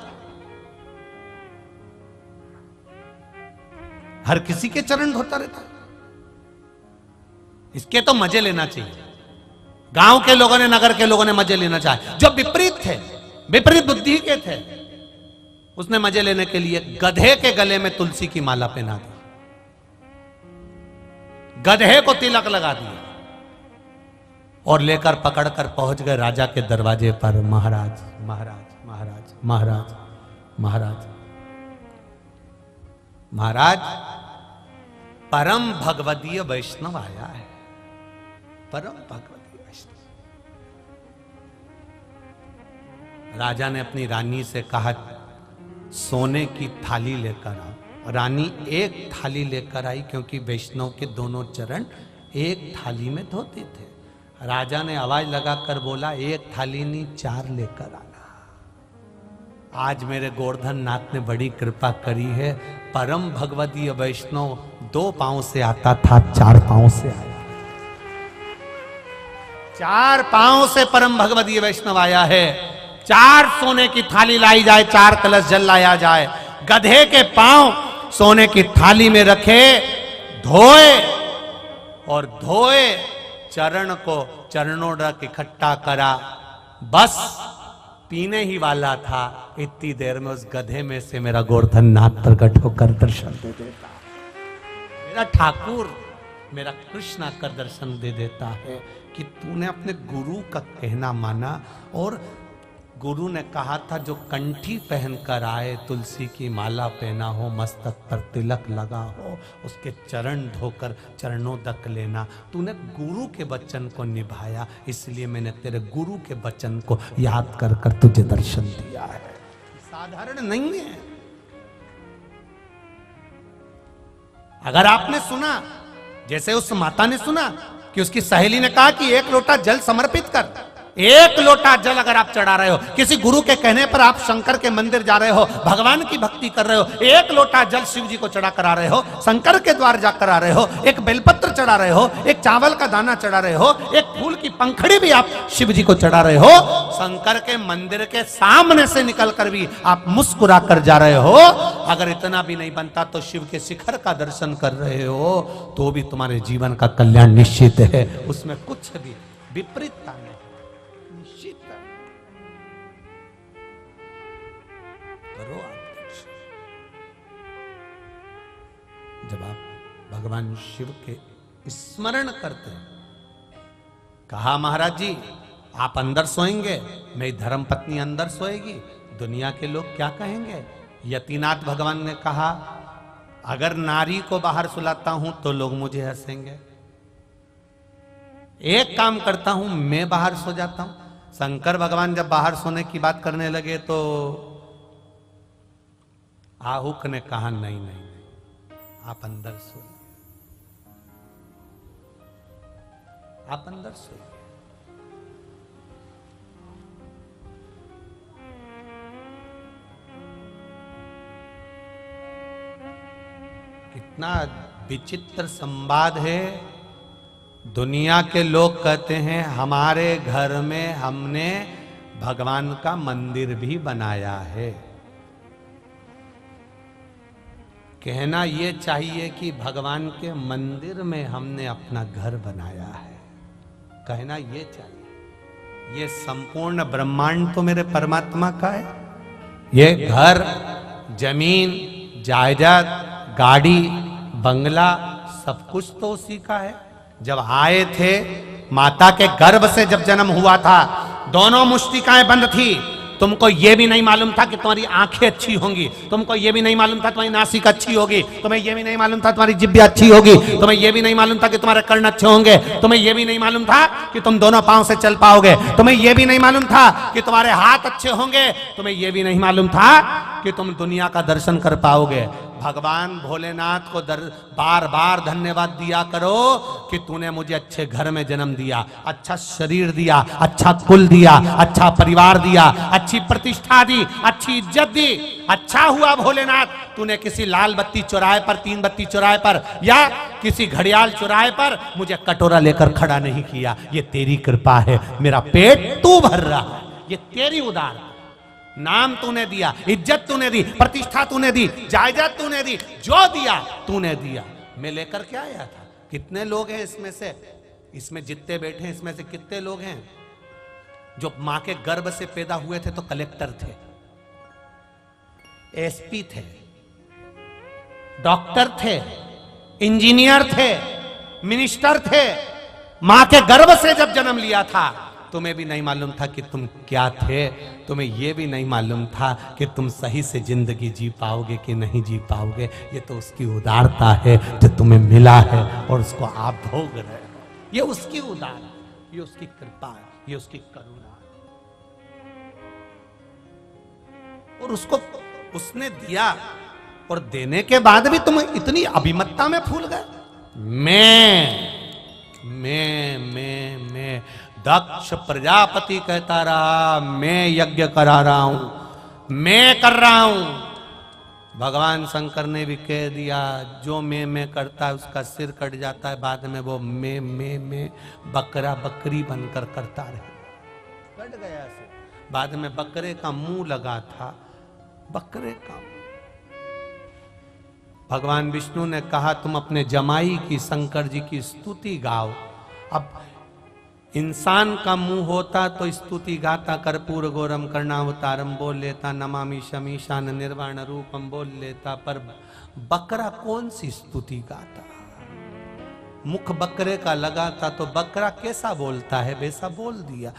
हर किसी के चरण धोता रहता। इसके तो मजे लेना चाहिए। गांव के लोगों ने, नगर के लोगों ने मजे लेना चाहे। जो विपरीत थे, विपरीत बुद्धि के थे, उसने मजे लेने के लिए गधे के गले में तुलसी की माला पहना दी, गधे को तिलक लगा दिया और लेकर पकड़कर पहुंच गए राजा के दरवाजे पर। महाराज महाराज महाराज महाराज महाराज महाराज, परम भगवदीय वैष्णव आया है, परम भगवदीय वैष्णव। राजा ने अपनी रानी से कहा सोने की थाली लेकर आओ। रानी एक थाली लेकर आई, क्योंकि वैष्णव के दोनों चरण एक थाली में धोते थे। राजा ने आवाज लगाकर बोला एक थाली नहीं, 4 लेकर आना। आज मेरे गोवर्धन नाथ ने बड़ी कृपा करी है। परम भगवदीय वैष्णव 2 पांव से आता था, 4 पांव से आया, 4 पांव से परम भगवदीय वैष्णव आया है। 4 सोने की थाली लाई जाए, 4 कलश जल लाया जाए, गधे के पांव सोने की थाली में रखे, धोए और धोए चरण को चरणों इकट्ठा करा। बस पीने ही वाला था, इतनी देर में उस गधे में से मेरा गोवर्धन नाथ प्रकट होकर दर्शन दे देता, मेरा ठाकुर, मेरा कृष्ण आकर दर्शन दे देता है कि तूने अपने गुरु का कहना माना। और गुरु ने कहा था जो कंठी पहनकर आए, तुलसी की माला पहना हो, मस्तक पर तिलक लगा हो, उसके चरण धोकर चरणों तक लेना। तूने गुरु के वचन को निभाया, इसलिए मैंने तेरे गुरु के वचन को याद कर कर तुझे दर्शन दिया है। साधारण नहीं है। अगर आपने सुना, जैसे उस माता ने सुना कि उसकी सहेली ने कहा कि 1 लोटा जल समर्पित कर, 1 लोटा जल अगर आप चढ़ा रहे हो, किसी गुरु के कहने पर आप शंकर के मंदिर जा रहे हो, भगवान की भक्ति कर रहे हो, 1 लोटा जल शिव जी को चढ़ा कर आ रहे हो, शंकर के द्वार जाकर आ रहे हो, एक बेलपत्र चढ़ा रहे हो, एक चावल का दाना चढ़ा रहे हो, एक फूल की पंखड़ी भी आप शिव जी को चढ़ा रहे हो, शंकर के मंदिर के सामने से निकलकर भी आप मुस्कुरा कर जा रहे हो। अगर इतना भी नहीं बनता तो शिव के शिखर का दर्शन कर रहे हो, तो भी तुम्हारे जीवन का कल्याण निश्चित है, उसमें कुछ भी विपरीतता नहीं। जब आप भगवान शिव के स्मरण करते हैं, कहा महाराज जी आप अंदर सोएंगे, मेरी धर्म पत्नी अंदर सोएगी, दुनिया के लोग क्या कहेंगे। यतिनाथ भगवान ने कहा अगर नारी को बाहर सुलाता हूं तो लोग मुझे हंसेंगे, एक काम करता हूं मैं बाहर सो जाता हूं। शंकर भगवान जब बाहर सोने की बात करने लगे तो आहुक ने कहा नहीं नहीं, आप अंदर सो, आप अंदर सो। कितना विचित्र संवाद है। दुनिया के लोग कहते हैं हमारे घर में हमने भगवान का मंदिर भी बनाया है। कहना यह चाहिए कि भगवान के मंदिर में हमने अपना घर बनाया है, कहना यह चाहिए। ये संपूर्ण ब्रह्मांड तो मेरे परमात्मा का है। ये घर, जमीन, जायदाद, गाड़ी, बंगला, सब कुछ तो उसी का है। जब आए थे, माता के गर्भ से जब जन्म हुआ था, दोनों मुष्टिकाएं बंद थी। तुमको ये भी नहीं मालूम था कि तुम्हारी आंखें अच्छी होंगी, तुमको ये भी नहीं मालूम था तुम्हारी नासिक अच्छी होगी, तुम्हें ये भी नहीं मालूम था तुम्हारी जिह्वा अच्छी होगी, तुम्हें ये भी नहीं मालूम था कि तुम्हारे कर्ण अच्छे होंगे, तुम्हें ये भी नहीं मालूम था कि तुम दोनों पांव से चल पाओगे, तुम्हें ये भी नहीं मालूम था कि तुम्हारे हाथ अच्छे होंगे, तुम्हें ये भी नहीं मालूम था कि तुम दुनिया का दर्शन कर पाओगे। भगवान भोलेनाथ को बार बार धन्यवाद दिया करो कि तूने मुझे अच्छे घर में जन्म दिया, अच्छा शरीर दिया, अच्छा कुल दिया, अच्छा परिवार दिया, अच्छी प्रतिष्ठा दी, अच्छी इज्जत दी। अच्छा हुआ भोलेनाथ तूने किसी लाल बत्ती चौराहे पर, 3 बत्ती चौराहे पर या किसी घड़ियाल चौराहे पर मुझे कटोरा लेकर खड़ा नहीं किया। ये तेरी कृपा है, मेरा पेट तू भर रहा है, ये तेरी उदार। नाम तूने दिया, इज्जत तूने दी, प्रतिष्ठा तूने दी, जायदाद तूने दी, जो दिया तूने दिया। मैं लेकर क्या आया था? कितने लोग हैं इसमें से, इसमें जितने बैठे हैं इसमें से कितने लोग हैं जो मां के गर्भ से पैदा हुए थे तो कलेक्टर थे, एसपी थे, डॉक्टर थे, इंजीनियर थे, मिनिस्टर थे। मां के गर्भ से जब जन्म लिया था तुम्हें भी नहीं मालूम था कि तुम क्या थे, तुम्हें यह भी नहीं मालूम था कि तुम सही से जिंदगी जी पाओगे कि नहीं जी पाओगे। ये तो उसकी उदारता है जो तुम्हें मिला है और उसको आप भोग रहे हो। ये उसकी उदार, ये उसकी कृपा है, ये उसकी करुणा है। और उसको उसने दिया और देने के बाद भी तुम इतनी अभिमतता में फूल गए। मैं दक्ष प्रजापति कहता रहा, मैं यज्ञ करा रहा हूं, मैं कर रहा हूं। भगवान शंकर ने भी कह दिया, जो मैं करता है उसका सिर कट जाता है, बाद में वो मैं बकरा बकरी बनकर करता रहे। कट गया सिर, बाद में बकरे का मुंह लगा था, बकरे का। भगवान विष्णु ने कहा तुम अपने जमाई की, शंकर जी की स्तुति गाओ। अब इंसान का मुंह होता तो स्तुति गाता, कर्पूर गौरम कर्णावतारम बोल लेता, नमामि शमीशान निर्वाण रूपम बोल लेता, पर बकरा कौन सी स्तुति गाता? मुख बकरे का लगा था तो बकरा कैसा बोलता है वैसा बोल दिया।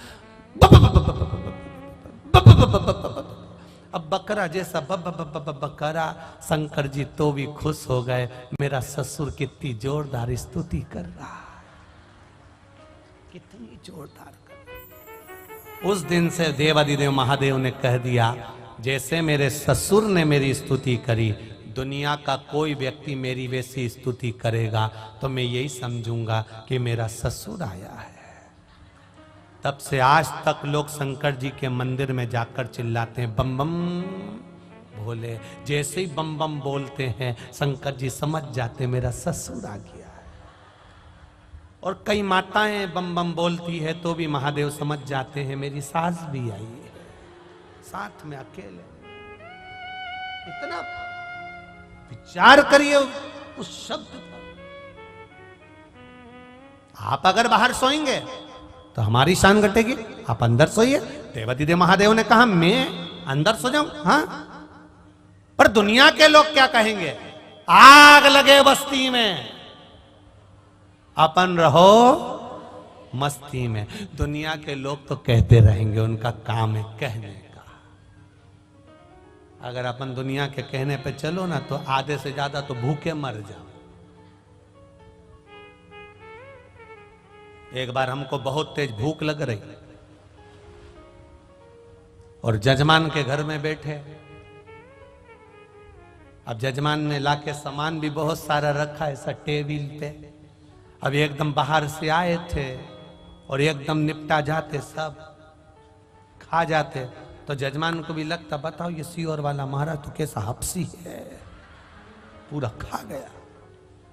अब बकरा जैसा बकरा, शंकर जी तो भी खुश हो गए, मेरा ससुर कितनी जोरदार स्तुति कर रहा, कितनी जोरदार कर। उस दिन से देवादिदेव महादेव ने कह दिया, जैसे मेरे ससुर ने मेरी स्तुति करी, दुनिया का कोई व्यक्ति मेरी वैसी स्तुति करेगा तो मैं यही समझूंगा कि मेरा ससुर आया है। तब से आज तक लोग शंकर जी के मंदिर में जाकर चिल्लाते हैं बम बम भोले। जैसे ही बम बम बोलते हैं शंकर जी समझ जाते मेरा ससुर आ गया। और कई माताएं बम बम बोलती है तो भी महादेव समझ जाते हैं मेरी सास भी आई है, साथ में अकेले। इतना विचार करिए उस शब्द पर। आप अगर बाहर सोएंगे तो हमारी शान घटेगी, आप अंदर सोइए। देवादिदेव महादेव ने कहा मैं अंदर सो जाऊं, हाँ, पर दुनिया के लोग क्या कहेंगे? आग लगे बस्ती में, अपन रहो मस्ती में। दुनिया के लोग तो कहते रहेंगे, उनका काम है कहने का। अगर अपन दुनिया के कहने पे चलो ना तो आधे से ज्यादा तो भूखे मर जाओ। एक बार हमको बहुत तेज भूख लग रही और जजमान के घर में बैठे। अब जजमान ने लाके सामान भी बहुत सारा रखा है ऐसा टेबल पे। अब एकदम बाहर से आए थे और एकदम निपटा जाते, सब खा जाते, तो जजमान को भी लगता बताओ ये सीओर वाला महाराज तो कैसा हपसी है, पूरा खा गया।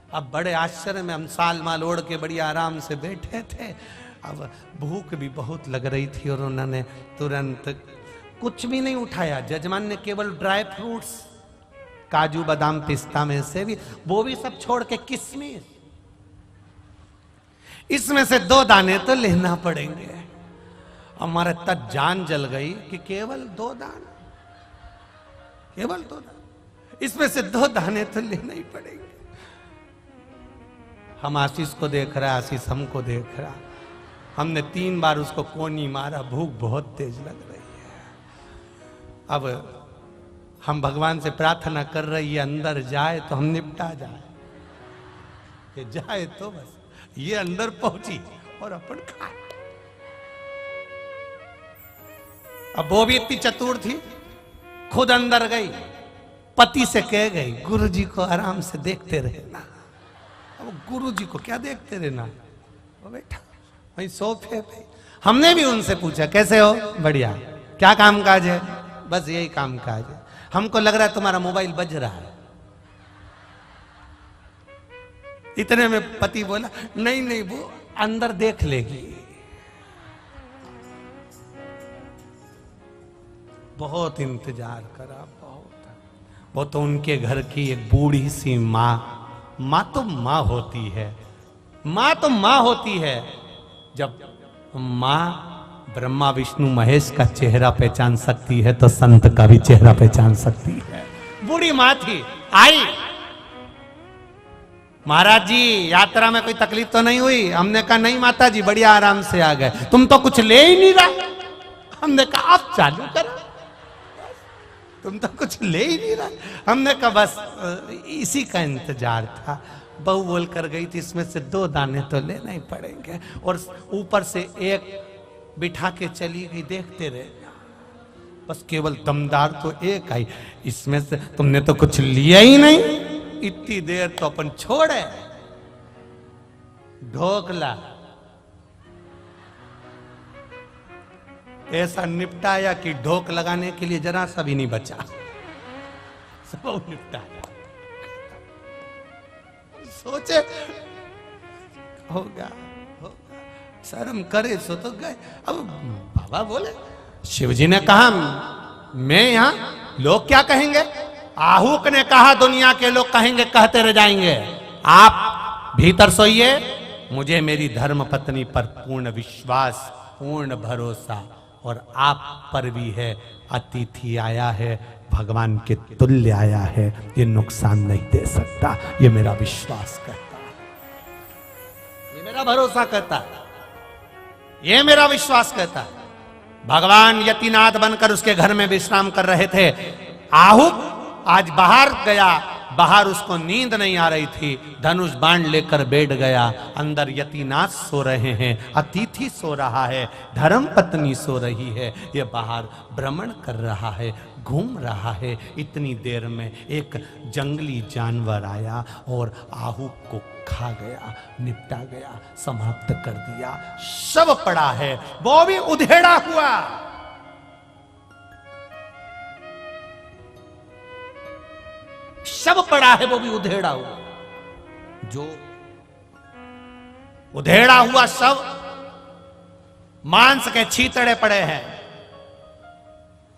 अब बड़े आश्चर्य में हम साल माल ओढ़ के बड़ी आराम से बैठे थे। अब भूख भी बहुत लग रही थी और उन्होंने तुरंत कुछ भी नहीं उठाया। जजमान ने केवल ड्राई फ्रूट्स, काजू बादाम पिस्ता में से भी, वो भी सब छोड़ के किशमिश, इसमें से 2 दाने तो लेना पड़ेंगे। हमारे तक जान जल गई कि केवल 2 दाने, केवल 2 दाने, इसमें से 2 दाने तो लेना ही पड़ेंगे। हम आशीष को देख रहा, आशीष हमको देख रहा। हमने 3 बार उसको कोनी मारा, भूख बहुत तेज लग रही है। अब हम भगवान से प्रार्थना कर रहे ये अंदर जाए तो हम निपटा जाए, ये जाए तो बस। ये अंदर पहुंची और अपन खाए। अब वो भी इतनी चतुर थी, खुद अंदर गई पति से कह गई गुरु जी को आराम से देखते रहना। अब गुरु जी को क्या देखते रहना, वो बैठा वही सोफे पे। हमने भी उनसे पूछा कैसे हो, बढ़िया, क्या काम काज है, बस यही काम काज है। हमको लग रहा है तुम्हारा मोबाइल बज रहा है। इतने में पति बोला नहीं नहीं वो अंदर देख लेगी। बहुत इंतजार करा, बहुत। वो तो उनके घर की एक बूढ़ी सी माँ, माँ तो माँ होती है, माँ तो माँ होती है। जब माँ ब्रह्मा विष्णु महेश का चेहरा पहचान सकती है तो संत का भी चेहरा पहचान सकती है। बूढ़ी माँ थी, आई, महाराज जी यात्रा में कोई तकलीफ तो नहीं हुई? हमने कहा नहीं माता जी बढ़िया आराम से आ गए। तुम तो कुछ ले ही नहीं रहा। हमने कहा आप चालू करो, तुम तो कुछ ले ही नहीं रहा। हमने कहा बस इसी का इंतजार था। बहू बोल कर गई थी इसमें से 2 दाने तो लेना ही पड़ेंगे, और ऊपर से एक बिठा के चली गई, देखते रहे। बस केवल दमदार तो एक आई, इसमें से तुमने तो कुछ लिया ही नहीं। इतनी देर तो अपन छोड़े। ढोकला ऐसा निपटाया कि ढोक लगाने के लिए जरा सा भी नहीं बचा, सब निपटाया। सोचे होगा, शर्म करे सो तो गए। अब बाबा बोले, शिवजी ने कहा मैं यहां, लोग क्या कहेंगे? आहूक ने कहा दुनिया के लोग कहेंगे, कहते रह जाएंगे। आप भीतर सोइए, मुझे मेरी धर्म पत्नी पर पूर्ण विश्वास, पूर्ण भरोसा, और आप पर भी है। अतिथि आया है, भगवान के तुल्य आया है, ये नुकसान नहीं दे सकता। ये मेरा विश्वास करता है, ये मेरा भरोसा करता है, ये मेरा विश्वास करता है। भगवान यतिनाथ बनकर उसके घर में विश्राम कर रहे थे। आहूक आज बाहर गया, बाहर उसको नींद नहीं आ रही थी, धनुष बाण लेकर बैठ गया। अंदर यतिनाथ सो रहे हैं, अतिथि सो रहा है, धर्म पत्नी सो रही है, ये बाहर भ्रमण कर रहा है, घूम रहा है। इतनी देर में एक जंगली जानवर आया और आहूक को खा गया, निपटा गया, समाप्त कर दिया। शव पड़ा है, वो भी उधेड़ा हुआ। शव पड़ा है, वो भी उधेड़ा हुआ। जो उधेड़ा हुआ शव, मांस के छीतड़े पड़े हैं।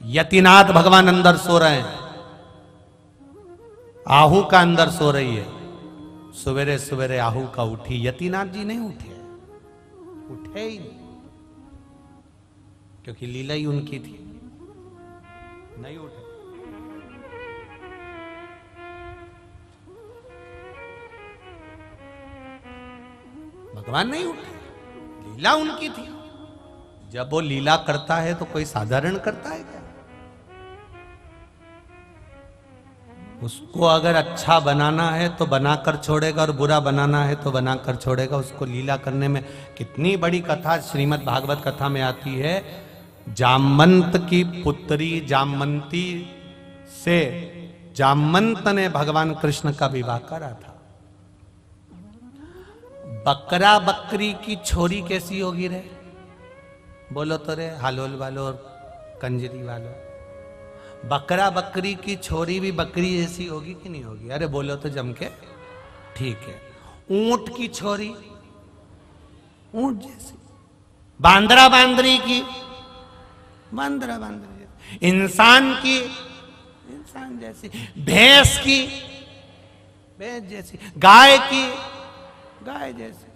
यतिनाथ भगवान अंदर सो रहे हैं, आहू का अंदर सो रही है। सवेरे सवेरे आहू का उठी, यतिनाथ जी नहीं उठे, उठे ही नहीं, क्योंकि लीला ही उनकी थी, नहीं उठे। भगवान नहीं उठे, लीला उनकी थी। जब वो लीला करता है तो कोई साधारण करता है क्या? उसको अगर अच्छा बनाना है तो बनाकर छोड़ेगा, और बुरा बनाना है तो बनाकर छोड़ेगा। उसको लीला करने में कितनी बड़ी कथा श्रीमद् भागवत कथा में आती है। जामवंत की पुत्री जामवंती से जामवंत ने भगवान कृष्ण का विवाह करा था। बकरा बकरी की छोरी कैसी होगी रे? बोलो तो रे, हालोल वालो और कंजरी वालो। बकरा बकरी की छोरी भी बकरी जैसी होगी कि नहीं होगी? अरे बोलो तो जम के। ठीक है। ऊंट की छोरी ऊंट जैसी, बांदरा बांदरी की बांदरा बांदरी जैसी, इंसान की इंसान जैसी, भैंस की भैंस जैसी, गाय की गाय जैसी।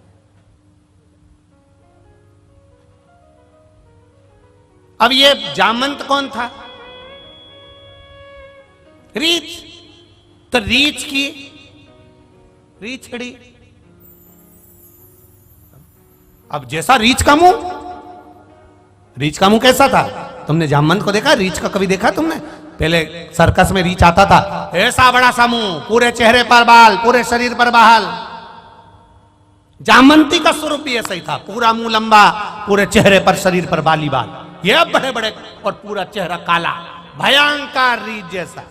अब ये जामवंत कौन था? रीछ। तो रीछ की रीछड़ी। अब जैसा रीछ का मुंह, रीछ का मुंह कैसा था? तुमने जामवंत को देखा? रीछ का कभी देखा तुमने? पहले सर्कस में रीछ आता था, ऐसा बड़ा सा मुंह, पूरे चेहरे पर बाल, पूरे शरीर पर बाल। जामवंती का स्वरूप भी ऐसा ही था, पूरा मुंह लंबा, पूरे चेहरे पर शरीर पर बाली बाल, ये बड़े बड़े, और पूरा चेहरा काला, भयंकर रीछ जैसा।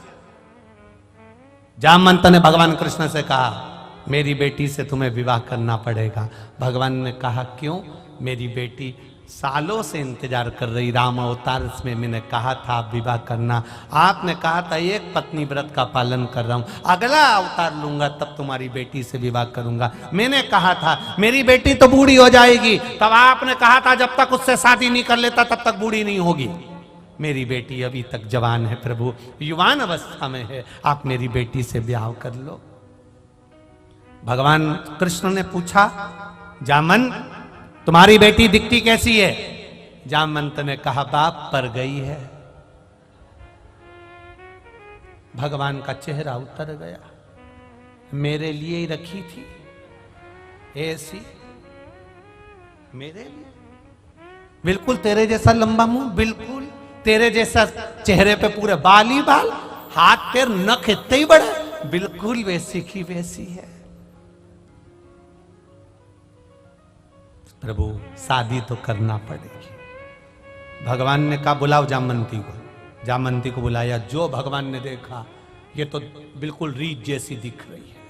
जामवंत ने भगवान कृष्ण से कहा मेरी बेटी से तुम्हें विवाह करना पड़ेगा। भगवान ने कहा क्यों? मेरी बेटी सालों से इंतजार कर रही, राम अवतार में मैंने कहा था आप विवाह करना, आपने कहा था एक पत्नी व्रत का पालन कर रहा हूं, अगला अवतार लूंगा तब तुम्हारी बेटी से विवाह करूंगा। मैंने कहा था मेरी बेटी तो बूढ़ी हो जाएगी, तब आपने कहा था जब तक उससे शादी नहीं कर लेता तब तक बूढ़ी नहीं होगी। मेरी बेटी अभी तक जवान है प्रभु, युवान अवस्था में है, आप मेरी बेटी से विवाह कर लो। भगवान कृष्ण ने पूछा जामवंत तुम्हारी बेटी दिखती कैसी है? जामवंत ने कहा बाप पर गई है। भगवान का चेहरा उतर गया, मेरे लिए ही रखी थी ऐसी, मेरे लिए, बिल्कुल तेरे जैसा लंबा मुंह, बिल्कुल तेरे जैसा चेहरे पे पूरे बाल ही बाल, हाथ पैर नख इतने ही बड़े, बिल्कुल वैसी की वैसी है। प्रभु शादी तो करना पड़ेगी। भगवान ने कहा बुलाओ जामवंती को। जामवंती को बुलाया। जो भगवान ने देखा ये तो बिल्कुल रीत जैसी दिख रही है,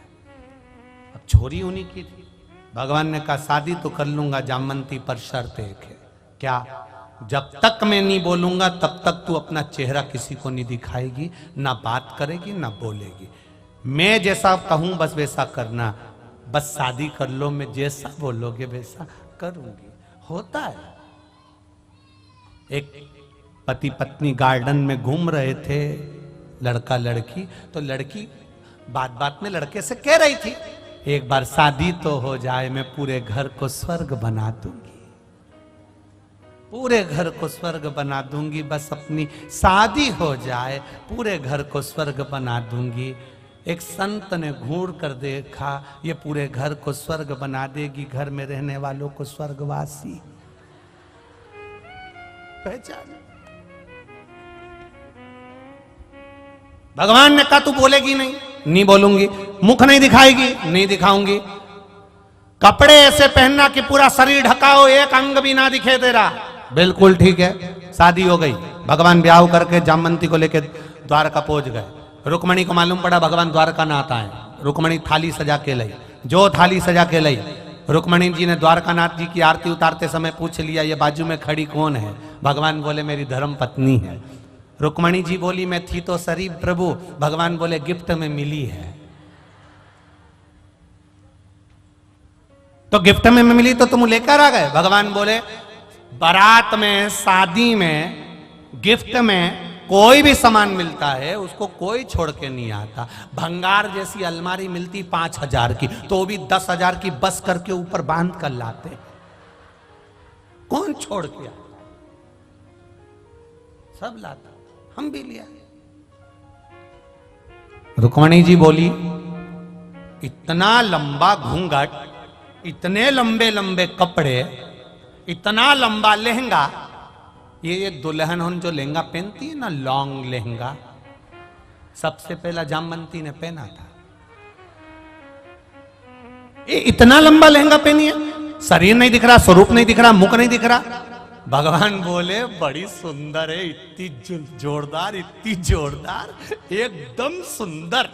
अब छोरी उन्हीं की थी। भगवान ने कहा शादी तो कर लूंगा जामवंती, पर शर्त एक है। क्या? जब तक मैं नहीं बोलूंगा तब तक तू अपना चेहरा किसी को नहीं दिखाएगी, ना बात करेगी ना बोलेगी। मैं जैसा कहूं बस वैसा करना, बस शादी कर लो, मैं जैसा बोलोगे वैसा करूंगी। होता है। एक पति पत्नी गार्डन में घूम रहे थे, लड़का लड़की, तो लड़की बात बात में लड़के से कह रही थी एक बार शादी तो हो जाए, मैं पूरे घर को स्वर्ग बना दूंगी, पूरे घर को स्वर्ग बना दूंगी, बस अपनी शादी हो जाए पूरे घर को स्वर्ग बना दूंगी। एक संत ने घूर कर देखा, ये पूरे घर को स्वर्ग बना देगी, घर में रहने वालों को स्वर्गवासी पहचान। भगवान ने कहा तू बोलेगी नहीं? नहीं बोलूंगी। मुख नहीं दिखाएगी? नहीं दिखाऊंगी। कपड़े ऐसे पहनना कि पूरा शरीर ढका हो, एक अंग भी ना दिखे तेरा। बिल्कुल ठीक है। शादी हो गई। भगवान ब्याह करके जामवंती को लेकर द्वारका पहुंच गए। रुक्मणी को मालूम पड़ा भगवान द्वारका नाथ आए। रुक्मणी थाली सजा के लाई। जो थाली सजा के लाई, रुक्मणी जी ने द्वारकानाथ जी की आरती उतारते समय पूछ लिया ये बाजू में खड़ी कौन है? भगवान बोले मेरी धर्म पत्नी है। रुक्मणी जी बोली मैं थी तो शरीफ प्रभु। भगवान बोले गिफ्ट में मिली है। तो गिफ्ट में मिली तो तुम लेकर आ गए? भगवान बोले बारात में, शादी में, गिफ्ट में कोई भी सामान मिलता है उसको कोई छोड़ के नहीं आता। भंगार जैसी अलमारी मिलती 5,000 की, तो भी 10,000 की बस करके ऊपर बांध कर लाते। कौन छोड़ के आता? सब लाता, हम भी लिया। रुक्मणी जी बोली इतना लंबा घूंघट, इतने लंबे लंबे कपड़े, इतना लंबा लहंगा, ये दुल्हन उन जो लहंगा पहनती है ना, लॉन्ग लहंगा, सबसे पहला जामवंती ने पहना था। ये इतना लंबा लहंगा पहनी है, शरीर नहीं दिख रहा, स्वरूप नहीं दिख रहा, मुख नहीं दिख रहा। भगवान बोले बड़ी सुंदर है, इतनी जोरदार, इतनी जोरदार, एकदम सुंदर,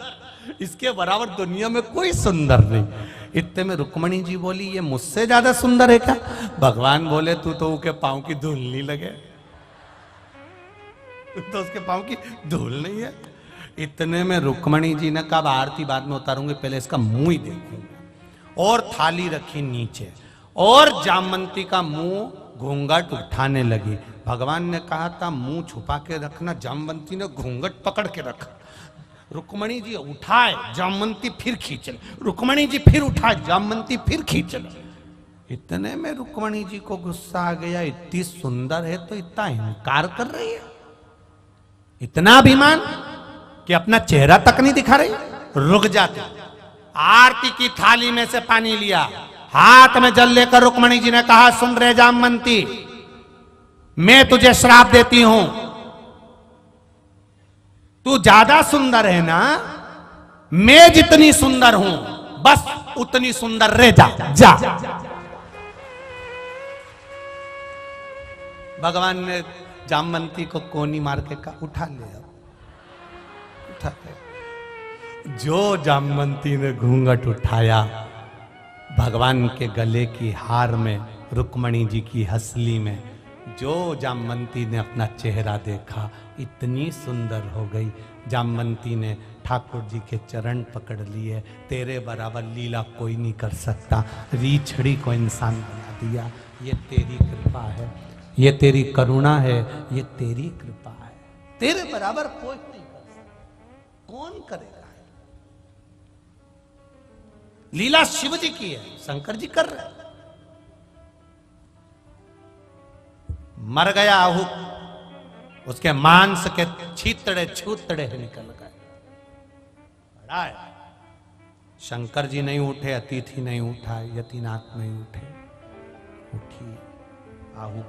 इसके बराबर दुनिया में कोई सुंदर नहीं। इतने में रुक्मणी जी बोली ये मुझसे ज्यादा सुंदर है क्या? भगवान बोले तू तो उसके पांव की धूल नहीं लगे, तो उसके पांव की धूल नहीं है। इतने में रुक्मणी जी ने कहा आरती बाद में उतारूंगी, पहले इसका मुंह ही देखूंगी। और थाली रखी नीचे और जामवंती का मुंह घूंघट उठाने लगी। भगवान ने कहा था मुंह छुपा के रखना, जामवंती ने घूंघट पकड़ के रखा। रुक्मणी जी उठाए, जामवंती फिर खींच, रुक्मणी जी फिर उठाए, जामवंती फिर खींच। इतने में रुक्मणी जी को गुस्सा आ गया, इतनी सुंदर है तो इतना इनकार कर रही है, इतना अभिमान कि अपना चेहरा तक नहीं दिखा रही। रुक जाते। आरती की थाली में से पानी लिया, हाथ में जल लेकर रुक्मणी जी ने कहा सुन रहे जामवंती, मैं तुझे श्राप देती हूं, तू ज्यादा सुंदर है ना, मैं जितनी सुंदर हूं बस उतनी सुंदर रह जा, जा। भगवान ने जामवंती को कोनी मार के कहा उठा ले, अब उठा ले। जो जामवंती ने घूंघट उठाया, भगवान के गले की हार में, रुक्मणी जी की हंसली में जो जामवंती ने अपना चेहरा देखा, इतनी सुंदर हो गई। जामवंती ने ठाकुर जी के चरण पकड़ लिए। तेरे बराबर लीला कोई नहीं कर सकता, रीछड़ी को इंसान बना दिया। ये तेरी कृपा है, ये तेरी करुणा है, ये तेरी कृपा है। तेरे बराबर कोई नहीं कर सकता। कौन करेगा? लीला शिव जी की है, शंकर जी कर रहे हैं। मर गया आहू, उसके मांस के छीतड़े छूतड़े निकल गए। बड़ा है। शंकर जी नहीं उठे, अतिथि नहीं उठा, यतिनाथ नहीं उठे। उठी आहू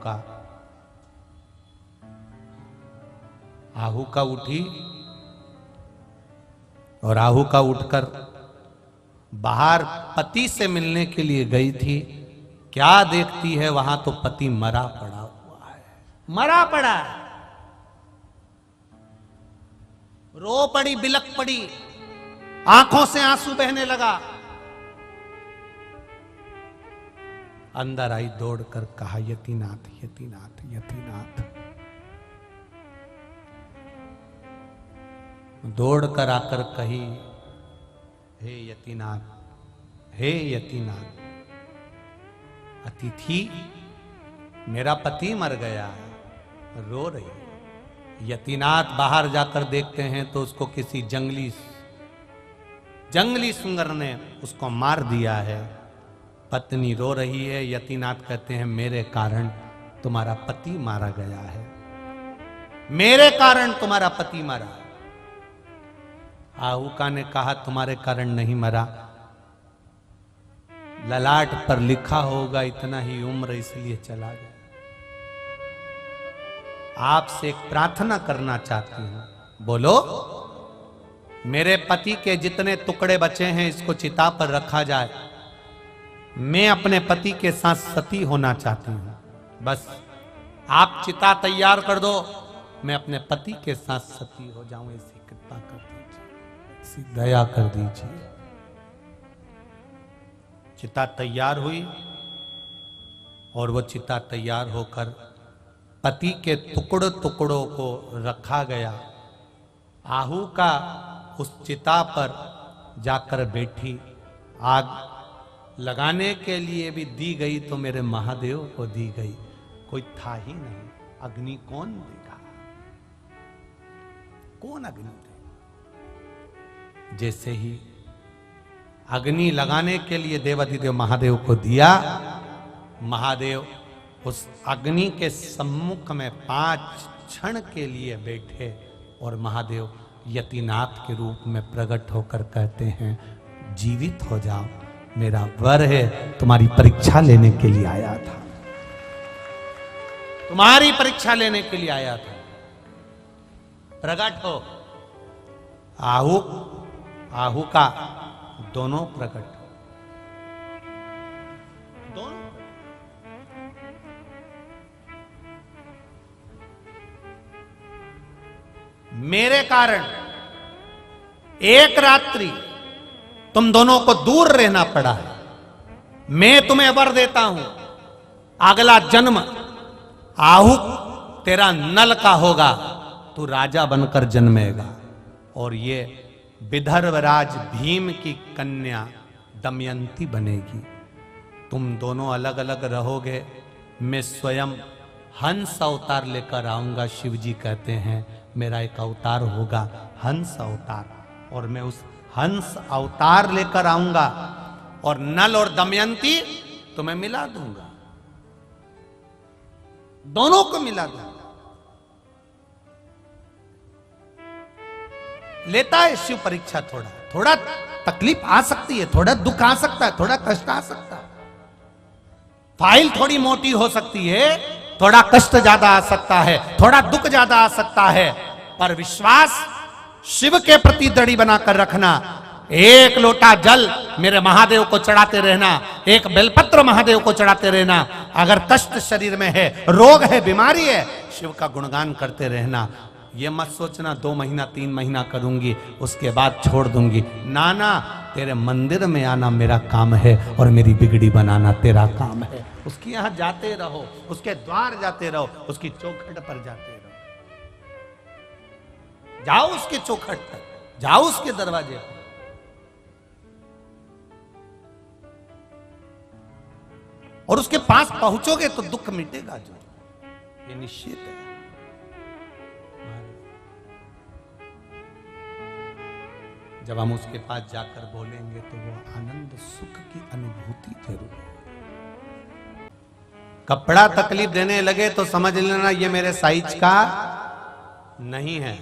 का उठी, और आहू का उठकर बाहर पति से मिलने के लिए गई थी। क्या देखती है, वहां तो पति मरा पड़ा हुआ है, मरा पड़ा है। रो पड़ी, बिलक पड़ी, आंखों से आंसू बहने लगा। अंदर आई, दौड़कर कहा, यतिनाथ यतिनाथ यतिनाथ। दौड़कर आकर कही, हे यतिनाथ, हे यतिनाथ, अतिथि मेरा पति मर गया है, रो रही है। यतिनाथ बाहर जाकर देखते हैं तो उसको किसी जंगली सुंगर ने उसको मार दिया है। पत्नी रो रही है। यतिनाथ कहते हैं, मेरे कारण तुम्हारा पति मारा गया है, मेरे कारण तुम्हारा पति मरा। आहूका ने कहा, तुम्हारे कारण नहीं मरा, ललाट पर लिखा होगा इतना ही उम्र, इसलिए चला गया। आपसे एक प्रार्थना करना चाहती हूं। बोलो। मेरे पति के जितने टुकड़े बचे हैं, इसको चिता पर रखा जाए। मैं अपने पति के साथ सती होना चाहती हूं। बस आप चिता तैयार कर दो, मैं अपने पति के साथ सती हो जाऊं। ऐसी कृपा कर दीजिए, ऐसी दया कर दीजिए। चिता तैयार हुई और वो चिता तैयार होकर पति के टुकड़ों टुकड़ों को रखा गया। आहू का उस चिता पर जाकर बैठी। आग लगाने के लिए भी दी गई तो मेरे महादेव को दी गई, कोई था ही नहीं। अग्नि कौन देगा? कौन अग्नि देगा? जैसे ही अग्नि लगाने के लिए देवाधिदेव महादेव को दिया, महादेव उस अग्नि के सम्मुख में 5 क्षण के लिए बैठे और महादेव यतिनाथ के रूप में प्रकट होकर कहते हैं, जीवित हो जाओ, मेरा वर है, तुम्हारी परीक्षा लेने के लिए आया था, तुम्हारी परीक्षा लेने के लिए आया था, प्रकट हो। आहू का दोनों प्रकट हो, दोनों। मेरे कारण एक रात्रि तुम दोनों को दूर रहना पड़ा है। मैं तुम्हें वर देता हूं, अगला जन्म आहू तेरा नल का होगा, तू राजा बनकर जन्मेगा और ये विदर्भराज भीम की कन्या दमयंती बनेगी। तुम दोनों अलग अलग रहोगे, मैं स्वयं हंस अवतार लेकर आऊंगा। शिव जी कहते हैं मेरा एक अवतार होगा हंस अवतार, और मैं उस हंस अवतार लेकर आऊंगा और नल और दमयंती तुम्हें मिला दूंगा, दोनों को मिला दूंगा। लेता है शिव परीक्षा, थोड़ा तकलीफ आ सकती है, थोड़ा दुख आ सकता है, थोड़ा कष्ट आ सकता है, फाइल थोड़ी मोटी हो सकती है, थोड़ा कष्ट ज्यादा आ सकता है, थोड़ा दुख ज्यादा आ सकता है, पर विश्वास शिव के प्रति दृढ़ बनाकर रखना। एक लोटा जल मेरे महादेव को चढ़ाते रहना, एक बेलपत्र महादेव को चढ़ाते रहना। अगर कष्ट शरीर में है, रोग है, बीमारी है, शिव का गुणगान करते रहना। ये मत सोचना 2 महीना 3 महीना करूंगी उसके बाद छोड़ दूंगी। ना ना, तेरे मंदिर में आना मेरा काम है और मेरी बिगड़ी बनाना तेरा काम है। उसके यहाँ जाते रहो, उसके द्वार जाते रहो, उसकी चौखट पर जाते रहो। जाओ उसके चौखट पर, जाओ उसके दरवाजे पर। और उसके पास पहुंचोगे तो दुख मिटेगा, जो ये निश्चित है। जब हम उसके पास जाकर बोलेंगे तो वो आनंद सुख की अनुभूति जरूर है। कपड़ा तकलीफ देने लगे तो समझ लेना ये मेरे साइज का नहीं है,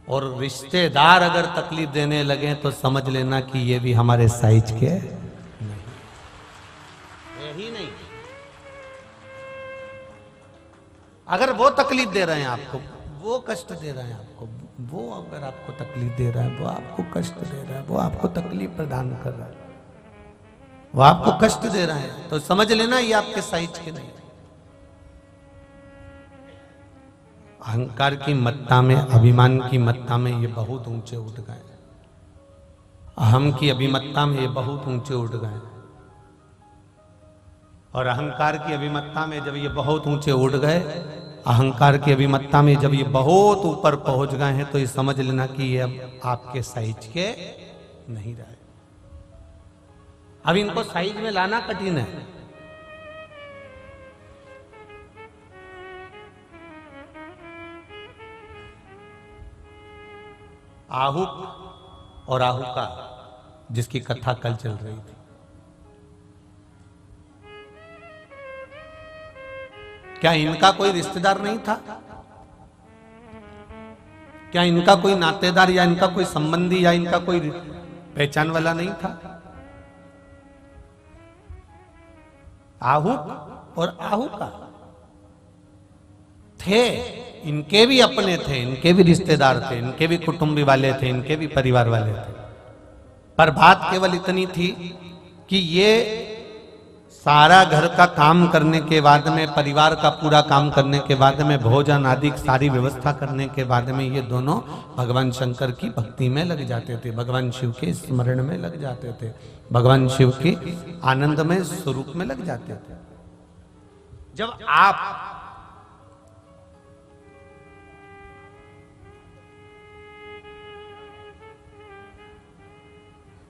और रिश्तेदार अगर तकलीफ देने लगे तो समझ लेना कि ये भी हमारे साइज के नहीं, यही नहीं। अगर वो तकलीफ दे रहे हैं आपको, वो कष्ट दे रहे हैं आपको, वो अगर आपको तकलीफ दे रहा है, वो आपको कष्ट दे रहा है, वो आपको तकलीफ प्रदान कर रहा है, वो आपको कष्ट दे रहा है, तो समझ लेना ये आपके साइज के नहीं। अहंकार की मत्ता में, अभिमान की मत्ता में ये बहुत ऊंचे उठ गए। अहम की अभिमत्ता में ये बहुत ऊंचे उठ गए, और अहंकार की अभिमत्ता में जब ये बहुत ऊंचे उठ गए, अहंकार की अभिमत्ता में जब ये बहुत ऊपर पहुंच गए हैं, तो ये समझ लेना कि ये अब आपके साइज के नहीं रहे। अब इनको साइज में लाना कठिन है। आहुक और आहुका जिसकी कथा कल चल रही थी, क्या इनका कोई रिश्तेदार नहीं था? क्या इनका कोई नातेदार या इनका कोई संबंधी या इनका कोई पहचान वाला नहीं था? आहुक और आहुका थे, इनके भी अपने थे, इनके भी रिश्तेदार थे, इनके भी कुटुंबी वाले थे, इनके भी परिवार वाले थे। पर बात केवल इतनी थी कि ये सारा घर का काम करने के बाद में, परिवार का पूरा काम करने के बाद में, भोजन आदि सारी व्यवस्था करने के बाद में, ये दोनों भगवान शंकर की भक्ति में लग जाते थे, भगवान शिव के स्मरण में लग जाते थे, भगवान शिव के आनंदमय स्वरूप में लग जाते थे। जब आप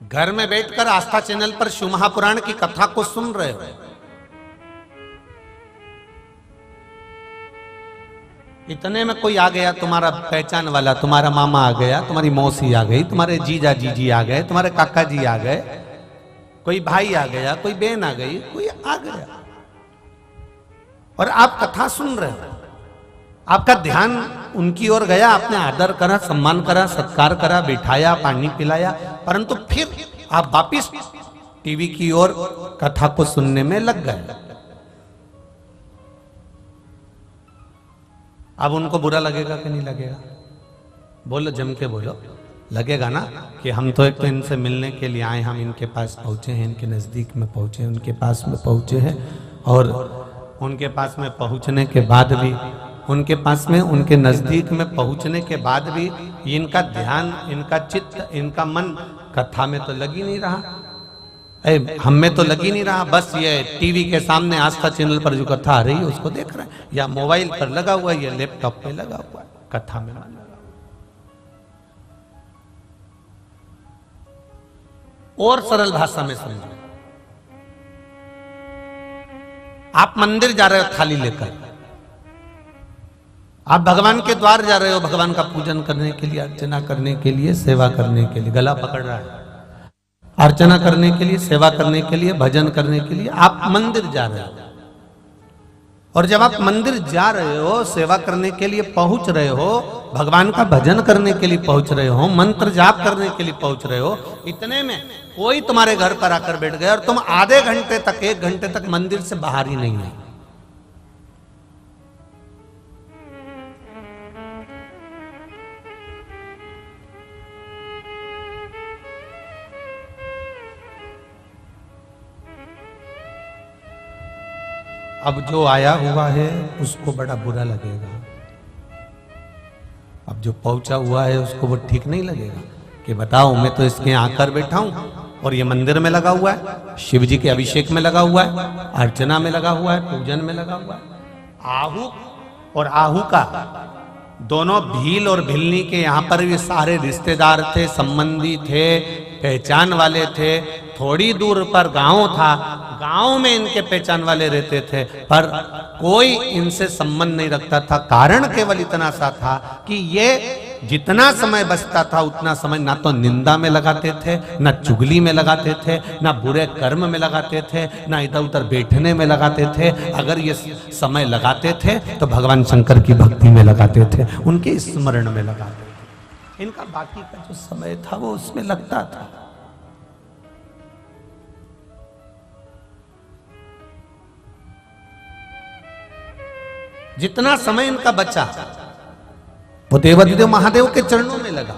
घर में बैठकर आस्था चैनल पर शिव महापुराण की कथा को सुन रहे हो, इतने में कोई आ गया तुम्हारा पहचान वाला, तुम्हारा मामा आ गया, तुम्हारी मौसी आ गई, तुम्हारे जीजा जीजी आ गए, तुम्हारे काका जी आ गए, कोई भाई आ गया, कोई बहन आ गई, कोई आ गया, और आप कथा सुन रहे हो। आपका ध्यान उनकी ओर गया, आपने आदर करा, सम्मान करा, सत्कार करा, बिठाया, पानी पिलाया, परंतु फिर आप वापिस टीवी की ओर कथा को सुनने में लग गए। अब उनको बुरा लगेगा कि नहीं लगेगा? बोलो, जम के बोलो। लगेगा ना कि हम तो एक तो इनसे मिलने के लिए आए, हम इनके पास पहुंचे हैं, इनके नजदीक में पहुंचे, उनके पास में पहुंचे हैं, और उनके पास में पहुंचने के बाद भी, उनके पास में, उनके नजदीक में पहुंचने के बाद भी इनका ध्यान, इनका चित्त, इनका मन कथा में तो लग ही नहीं रहा, हम में तो लग ही नहीं रहा। बस ये टीवी के सामने आस्था चैनल पर जो कथा आ रही है उसको देख रहे हैं, या मोबाइल पर लगा हुआ है, या लैपटॉप पे लगा हुआ है, कथा में मन लगा। और सरल भाषा में समझो, आप मंदिर जा रहे हो थाली लेकर, आप भगवान के द्वार जा रहे हो भगवान का पूजन करने के लिए, अर्चना करने के लिए, सेवा करने के लिए, गला पकड़ रहा है, अर्चना करने के लिए, सेवा करने के लिए, भजन करने के लिए आप मंदिर जा रहे हो। और जब आप मंदिर जा रहे हो, सेवा करने के लिए पहुंच रहे हो, भगवान का भजन करने के लिए पहुंच रहे हो, मंत्र जाप करने के लिए पहुंच रहे हो, इतने में कोई तुम्हारे घर पर आकर बैठ गया और तुम आधे घंटे तक, 1 घंटे तक मंदिर से बाहर ही नहीं आए। अब जो आया हुआ है उसको बड़ा बुरा लगेगा, जो पहुंचा हुआ है उसको वो ठीक नहीं लगेगा कि बताओ मैं तो इसके यहाँ आकर बैठा हूं और ये मंदिर में लगा हुआ है, शिव जी के अभिषेक में लगा हुआ है, अर्चना में लगा हुआ है, पूजन में लगा हुआ है। आहू और आहू का दोनों भील और भिलनी के यहाँ पर भी सारे रिश्तेदार थे, संबंधी थे, पहचान वाले थे। थोड़ी दूर पर गांव था, गांव में इनके पहचान वाले रहते थे, पर कोई इनसे संबंध नहीं रखता था। कारण केवल इतना सा था कि ये जितना समय बचता था उतना समय ना तो निंदा में लगाते थे, ना चुगली में लगाते थे, ना बुरे कर्म में लगाते थे, ना इधर उधर बैठने में लगाते थे। अगर ये समय लगाते थे तो भगवान शंकर की भक्ति में लगाते थे, उनके स्मरण में लगाते थे। इनका बाकी का जो समय था वो उसमें लगता था। जितना समय इनका बचा वो देवाधिदेव महादेव के चरणों में लगा।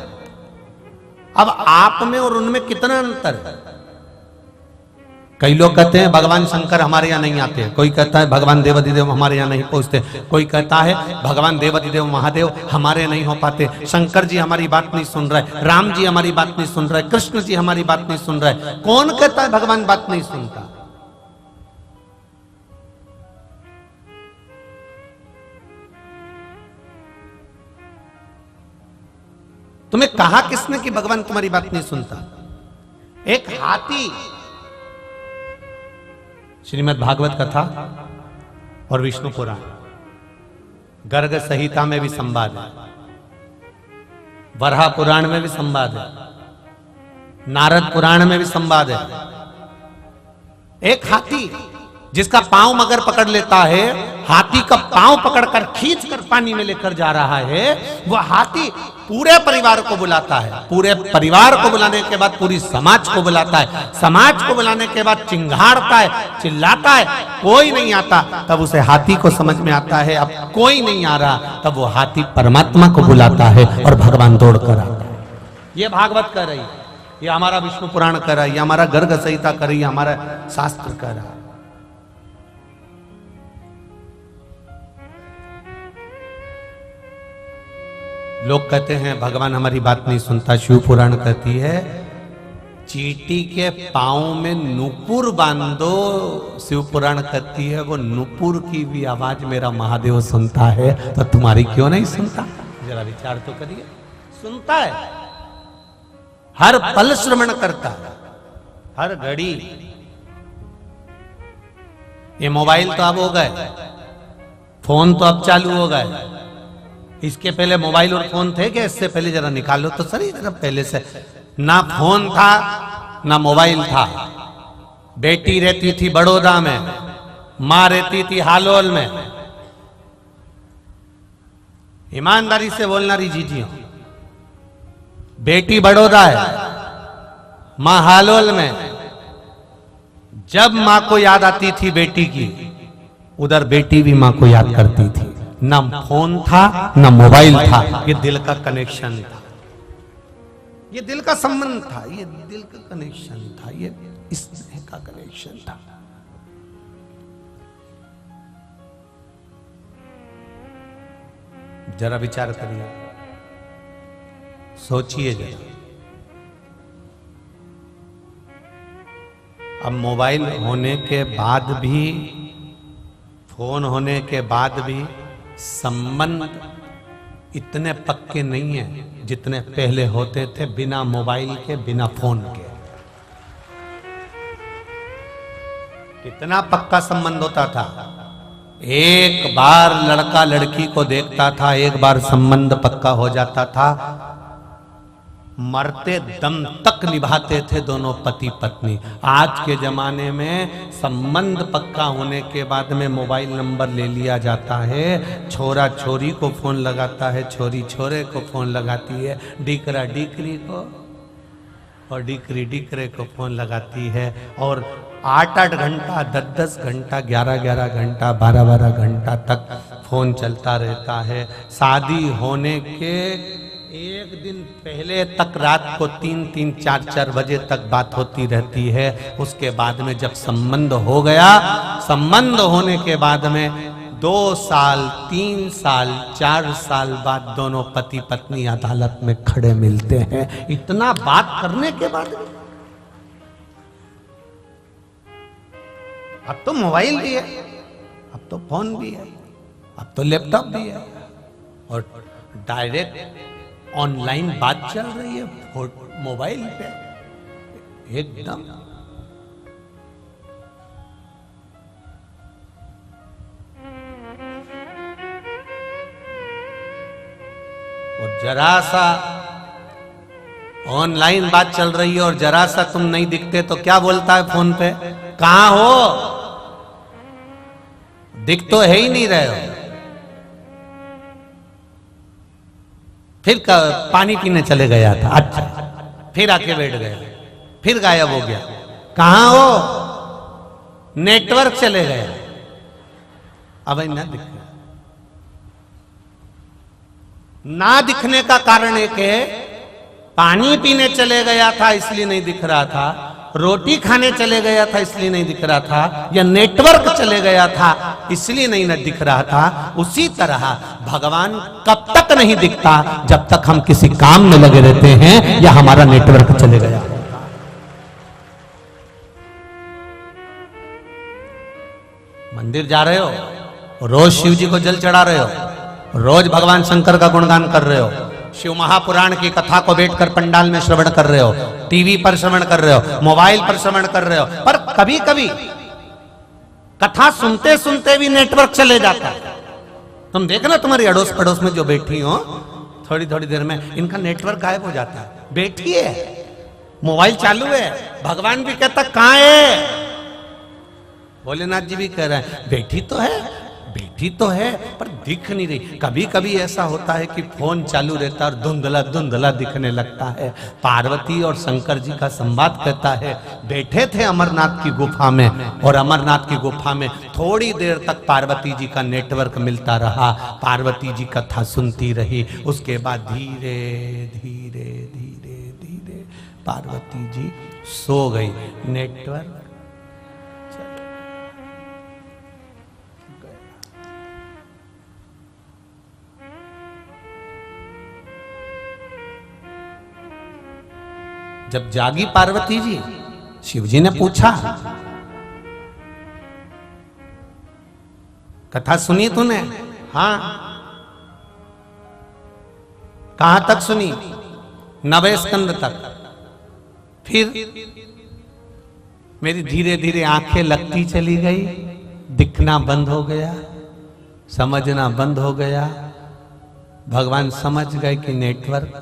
अब आप में और उनमें कितना अंतर है? कई लोग कहते हैं भगवान शंकर हमारे यहाँ नहीं आते, कोई कहता है भगवान देवाधिदेव हमारे यहाँ नहीं पहुंचते, कोई कहता है भगवान देवाधिदेव महादेव हमारे नहीं हो पाते, शंकर जी हमारी बात नहीं सुन रहे, राम जी हमारी बात नहीं सुन रहे, कृष्ण जी हमारी बात नहीं सुन रहे। कौन कहता है भगवान बात नहीं सुनता? तुम्हें कहा किसने कि भगवान तुम्हारी बात नहीं सुनता? एक हाथी, श्रीमद् भागवत कथा और विष्णु पुराण, गर्ग संहिता में भी संवाद है, वराह पुराण में भी संवाद है, नारद पुराण में भी संवाद है। एक हाथी जिसका पांव मगर पकड़ लेता है, हाथी का पांव पकड़कर खींच कर पानी में लेकर जा रहा है, वह हाथी पूरे परिवार को बुलाता है, पूरे परिवार को बुलाने के बाद पूरी समाज को बुलाता है, समाज को बुलाने के बाद चिंघाड़ता है, चिल्लाता है, कोई नहीं आता। तब उसे हाथी को समझ में आता है अब कोई नहीं आ रहा, तब वो हाथी परमात्मा को बुलाता है और भगवान दौड़ कर आता है। ये भागवत कह रही है, ये हमारा विष्णु पुराण कह रहा है, ये हमारा गर्ग संहिता कर रही है, हमारा शास्त्र कह रहा है। लोग कहते हैं भगवान हमारी बात नहीं सुनता, शिव पुराण कहती है चींटी के पांव में नुपुर बांधो, शिव पुराण कहती है वो नुपुर की भी आवाज मेरा महादेव सुनता है, तो तुम्हारी क्यों नहीं सुनता? जरा विचार तो करिए। सुनता है, हर पल श्रवण करता है, हर घड़ी। ये मोबाइल तो अब हो गए, फोन तो अब चालू हो गए, इसके पहले मोबाइल और फोन थे क्या? इससे पहले जरा निकालो तो सही, जरा पहले से ना फोन था ना मोबाइल था। बेटी रहती थी बड़ौदा में, मां रहती थी हालोल में। ईमानदारी से बोलना रही जीजियो, बेटी बड़ौदा है, मां हालोल में। जब मां को याद आती थी बेटी की, उधर बेटी भी मां को याद करती थी। ना फोन था ना मोबाइल था, ये दिल का कनेक्शन था, ये दिल का संबंध था, ये दिल का कनेक्शन था, ये स्नेह का कनेक्शन था। जरा विचार करिए, सोचिए जरा। अब मोबाइल होने के बाद भी, फोन होने के बाद भी संबंध इतने पक्के नहीं है जितने पहले होते थे, बिना मोबाइल के, बिना फोन के। कितना पक्का संबंध होता था। एक बार लड़का लड़की को देखता था, एक बार संबंध पक्का हो जाता था, मरते दम तक निभाते थे दोनों पति पत्नी। आज के जमाने में संबंध पक्का होने के बाद में मोबाइल नंबर ले लिया जाता है, छोरा छोरी को फोन लगाता है, छोरी छोरे को फोन लगाती है, डीकरा डीकरी को और डीकरी डीकरे को फोन लगाती है, और 8-8 घंटा, 10-10 घंटा, 11-11 घंटा, 12-12 घंटा तक फोन चलता रहता है। शादी होने के एक दिन पहले तक रात को 3-3, 4-4 बजे तक बात होती रहती है। उसके बाद में जब संबंध हो गया, संबंध होने के बाद में साल 3 साल 4 साल बाद दोनों पति पत्नी अदालत में खड़े मिलते हैं। इतना बात करने के बाद अब तो मोबाइल भी है, अब तो फोन भी है, अब तो लैपटॉप भी है और डायरेक्ट ऑनलाइन बात चल रही है मोबाइल पे एकदम। और जरा सा ऑनलाइन बात चल रही है और जरा सा तुम नहीं दिखते तो क्या बोलता है फोन पे, कहां हो, दिख तो है ही नहीं रहे हो। फिर पानी पीने चले गया था, अच्छा, फिर आके बैठ गया, फिर गायब हो गया, कहां हो, नेटवर्क चले गए, अब ना दिख रहा। ना दिखने का कारण एक है, पानी पीने चले गया था इसलिए नहीं दिख रहा था, रोटी खाने चले गया था इसलिए नहीं दिख रहा था, या नेटवर्क चले गया था इसलिए नहीं दिख रहा था। उसी तरह भगवान कब तक नहीं दिखता, जब तक हम किसी काम में लगे रहते हैं या हमारा नेटवर्क चले गया। मंदिर जा रहे हो, रोज शिव जी को जल चढ़ा रहे हो, रोज भगवान शंकर का गुणगान कर रहे हो, शिव महापुराण की कथा को बैठकर पंडाल में श्रवण कर रहे हो, टीवी पर श्रवण कर रहे हो, मोबाइल पर श्रवण कर रहे हो, पर कभी कभी कथा सुनते सुनते भी नेटवर्क चले जाता है। तुम देखना तुम्हारी अड़ोस पड़ोस में जो बैठी हो, थोड़ी थोड़ी देर में इनका नेटवर्क गायब हो जाता है। बैठी है, मोबाइल चालू है, भगवान भी कहता कहां है, भोलेनाथ जी भी कह रहे हैं बैठी तो है, बैठी तो है पर दिख नहीं रही। कभी कभी ऐसा होता है कि फोन चालू रहता है और धुंधला धुंधला दिखने लगता है। पार्वती और शंकर जी का संवाद कहता है, बैठे थे अमरनाथ की गुफा में और अमरनाथ की गुफा में थोड़ी देर तक पार्वती जी का नेटवर्क मिलता रहा, पार्वती जी कथा सुनती रही, उसके बाद धीरे धीरे धीरे धीरे पार्वती जी सो गई, नेटवर्क जब जागी पार्वती जी, शिव जी ने पूछा कथा सुनी तूने? हाँ। कहां तक सुनी? 9वें स्कंद तक। फिर मेरी धीरे धीरे आंखें लगती चली गई, दिखना बंद हो गया, समझना बंद हो गया, भगवान समझ गए कि नेटवर्क।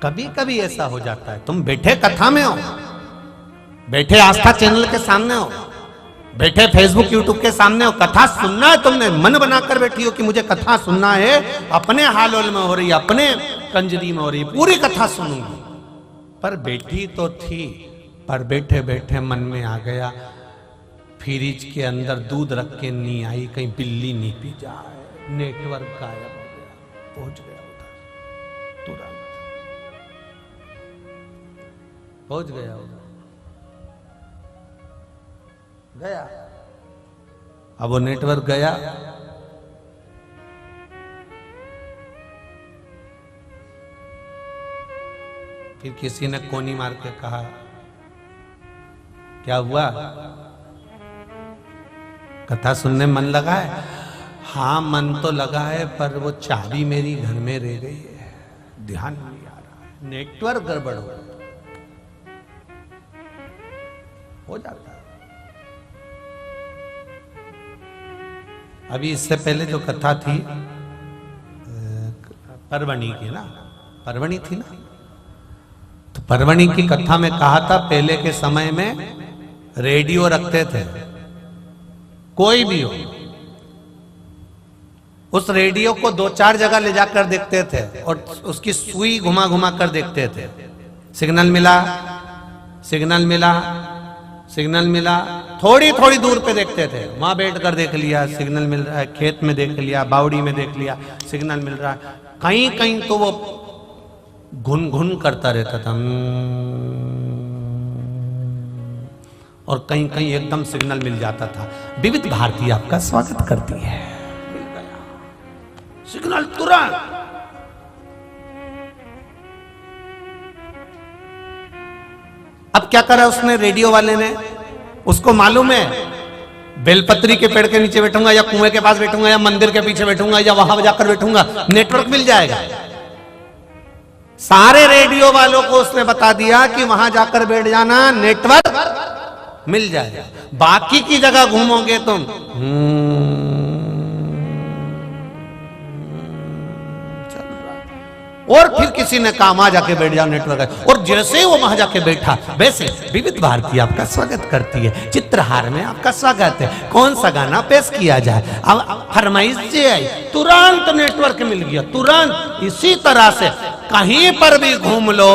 कभी कभी ऐसा हो जाता है, तुम बैठे कथा में हो, बैठे आस्था चैनल के सामने हो, बैठे फेसबुक यूट्यूब के सामने हो, कथा सुनना है, तुमने मन बनाकर बैठी हो कि मुझे कथा सुनना है, अपने हाल में हो रही है, अपने कंजरी में हो रही है, पूरी कथा सुनूंगी। पर बैठी तो थी, पर बैठे बैठे मन में आ गया फ्रिज के अंदर दूध रख के नहीं आई, कहीं बिल्ली नहीं पी जाए, नेटवर्क गायब हो गया, पहुंच गया उधर तुरंत, पहुंच गया उधर, गया। अब वो नेटवर्क गया, फिर किसी ने कोनी मार के कहा क्या हुआ, कथा सुनने मन लगा है? हाँ मन तो लगा है, पर वो चाबी मेरी घर में रह गई है, ध्यान नहीं आ रहा है, नेटवर्क गड़बड़ हो जाता है। अभी इससे पहले जो कथा थी परवणी की ना, परवणी थी ना, तो परवणी की कथा में कहा था पहले के समय में रेडियो रखते थे, कोई भी हो, उस रेडियो को 2-4 जगह ले जाकर देखते थे और उसकी सुई घुमा घुमा कर देखते थे, सिग्नल मिला, सिग्नल मिला, सिग्नल मिला, थोड़ी थोड़ी दूर पे देखते थे, वहां बैठ कर देख लिया सिग्नल मिल रहा है, खेत में देख लिया, बावड़ी में देख लिया सिग्नल मिल रहा है, कहीं कहीं तो वो घुन घुन करता रहता था, और कहीं कहीं एकदम सिग्नल मिल जाता था। विविध भारती आपका स्वागत करती है, मिल गया सिग्नल तुरंत। अब क्या करा उसने, रेडियो वाले ने, उसको मालूम है बेलपत्री के पेड़ के नीचे बैठूंगा या कुएं के पास बैठूंगा या मंदिर के पीछे बैठूंगा या वहां जाकर बैठूंगा, नेटवर्क मिल जाएगा। सारे रेडियो वालों को उसने बता दिया कि वहां जाकर बैठ जाना, नेटवर्क मिल जाएगा। बाकी की जगह घूमोगे तुम और फिर किसी ने कहा वहां जाके बैठ जाओ, नेटवर्क है। और जैसे ही वो वहां जाके बैठा, वैसे विविध भारती आपका स्वागत करती है, चित्रहार में आपका स्वागत है, कौन सा गाना पेश किया जाए। अब फरमाइश से आई, तुरंत नेटवर्क मिल गया, तुरंत। इसी तरह से कहीं पर भी घूम लो,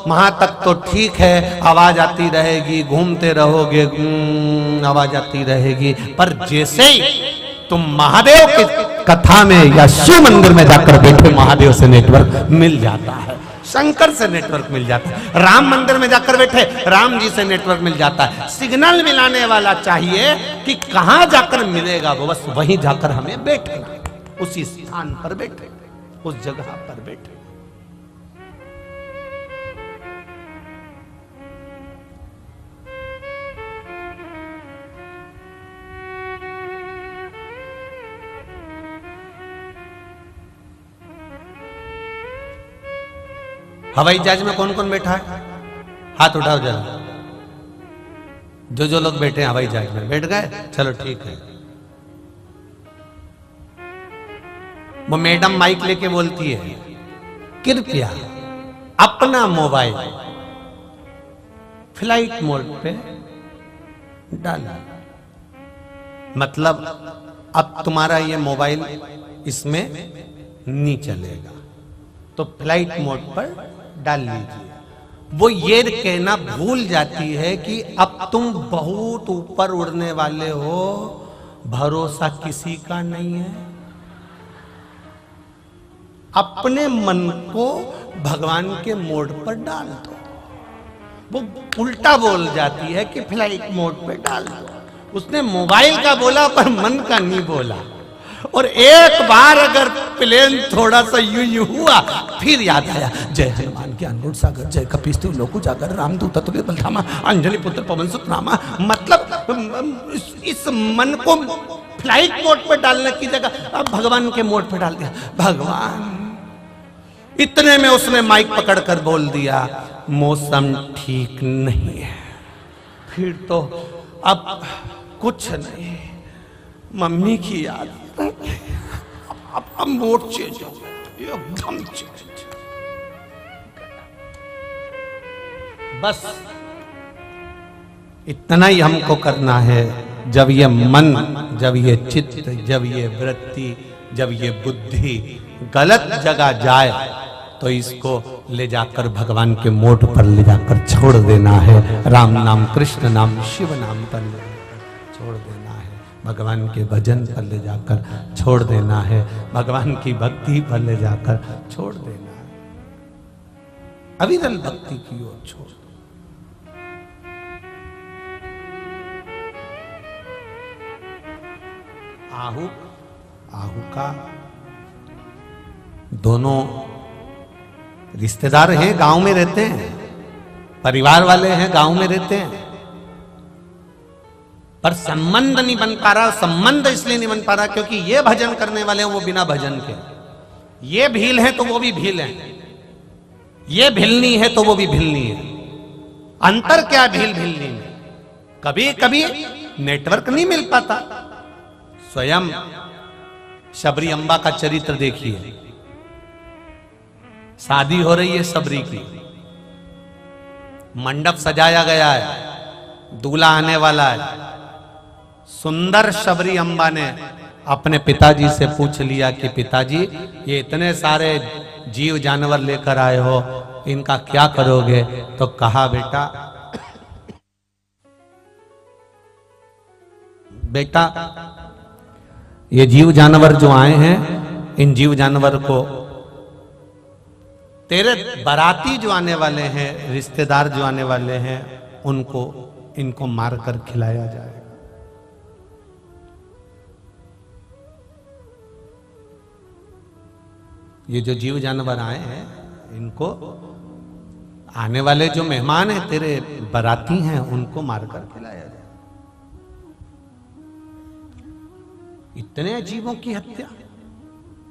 वहां तक तो ठीक है, आवाज आती रहेगी, घूमते रहोगे, आवाज आती रहेगी। पर जैसे ही तुम महादेव की कथा में या शिव मंदिर में जाकर बैठे, महादेव से नेटवर्क मिल जाता है, शंकर से नेटवर्क मिल जाता है। राम मंदिर में जाकर बैठे, राम जी से नेटवर्क मिल जाता है। सिग्नल मिलाने वाला चाहिए कि कहां जाकर मिलेगा, वो बस वहीं जाकर हमें बैठना, उसी स्थान पर बैठे, उस जगह पर बैठे। हवाई जहाज में कौन कौन बैठा है, हाथ उठाओ जरा। जो लोग बैठे हैं हवाई जहाज में, बैठ गए, चलो ठीक है। वो मैडम माइक लेके बोलती है, कृपया अपना मोबाइल फ्लाइट मोड पे डालना। मतलब अब तुम्हारा ये मोबाइल इसमें नहीं चलेगा, तो फ्लाइट मोड पर डाल लीजिए। वो ये कहना भूल जाती है कि अब तुम बहुत ऊपर उड़ने वाले हो, भरोसा किसी का नहीं है। अपने मन को भगवान के मोड पर डाल दो। वो उल्टा बोल जाती है कि फ्लाइट मोड पे डाल दो। उसने मोबाइल का बोला पर मन का नहीं बोला। और एक बार अगर प्लेन थोड़ा सा यूं हुआ, फिर याद आया, जय हनुमान ज्ञान गुण सागर, जय कपीस लोकु जागर, रामदूत अतुलित बलधामा, अंजलि पुत्र पवन सुत नामा। मतलब इस मन को फ्लाइट मोड पर डालने की जगह अब भगवान के मोड पर डाल दिया। भगवान, इतने में उसने माइक पकड़कर बोल दिया, मौसम ठीक नहीं है। फिर तो अब कुछ नहीं, मम्मी की याद, अब मोड चेंज हो गया, एकदम चेंज। बस इतना ही हमको करना है। जब ये मन, जब ये चित्त, जब ये वृत्ति, जब ये बुद्धि गलत जगह जाए, तो इसको ले जाकर भगवान के मोड पर ले जाकर छोड़ देना है। राम नाम, कृष्ण नाम, शिव नाम पर छोड़ देना है। भगवान के भजन पर ले जाकर छोड़ देना है। भगवान की भक्ति पर ले जाकर छोड़ देना है। अविरल भक्ति की ओर छोड़। आहू, आहू का दोनों रिश्तेदार हैं, गांव में रहते हैं, परिवार वाले हैं, गांव में रहते हैं, पर संबंध नहीं बन पा रहा। संबंध इसलिए नहीं बन पा रहा क्योंकि ये भजन करने वाले हैं वो बिना भजन के, ये भील है तो वो भी भील है, ये भिलनी है तो वो भी भिलनी है। अंतर क्या भील भिलनी में? कभी कभी नेटवर्क नहीं मिल पाता। स्वयं शबरी अम्बा का चरित्र देखिए। शादी हो रही है शबरी की, मंडप सजाया गया है, दूल्हा आने वाला है। सुंदर शबरी अम्बा ने अपने पिताजी से पूछ लिया कि पिताजी, ये इतने सारे जीव जानवर लेकर आए हो, इनका क्या करोगे? तो कहा, बेटा ये जीव जानवर जो आए हैं, इन जीव जानवर को तेरे बाराती जो आने वाले हैं, रिश्तेदार जो आने वाले हैं, उनको इनको मारकर खिलाया जाएगा। ये जो जीव जानवर आए हैं, इनको आने वाले जो मेहमान हैं, तेरे बाराती हैं, उनको मारकर खिलाया जाए। इतने अजीबों की हत्या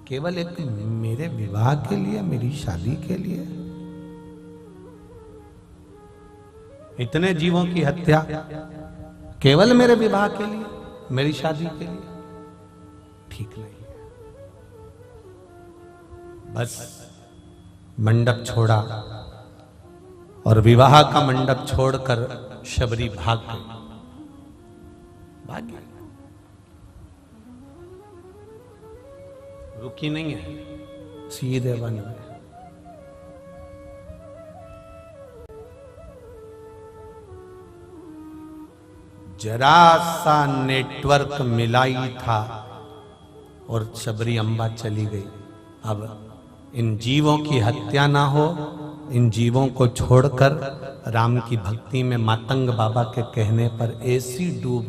केवल एक मेरे विवाह के लिए, मेरी शादी के लिए। इतने जीवों की हत्या केवल मेरे विवाह के लिए, मेरी शादी के लिए, ठीक नहीं है। बस मंडप छोड़ा और विवाह का मंडप छोड़कर शबरी भाग गई। रुकी नहीं है, सीधे वन में। जरा सा नेटवर्क मिलाई था और शबरी अम्बा चली गई। अब इन जीवों की हत्या ना हो, इन जीवों को छोड़कर राम की भक्ति में मातंग बाबा के कहने पर ऐसी डूब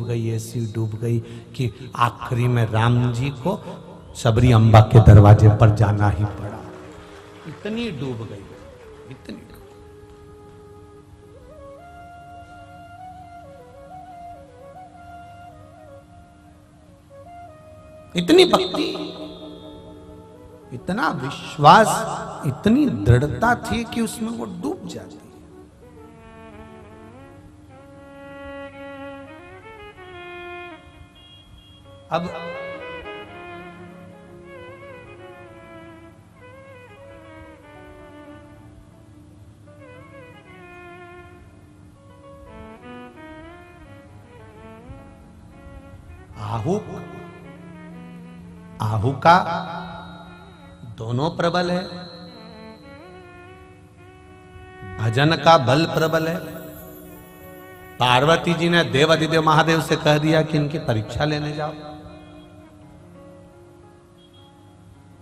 गई कि आखिरी में राम जी को शबरी अम्बा के दरवाजे पर जाना ही पड़ा। इतनी डूब गई, इतनी। इतनी भक्ति, इतना विश्वास, इतनी दृढ़ता थी कि उसमें वो डूब जाती। अब आहू का दोनों प्रबल है, भजन का बल प्रबल है। पार्वती जी ने देवाधिदेव महादेव से कह दिया कि इनकी परीक्षा लेने जाओ,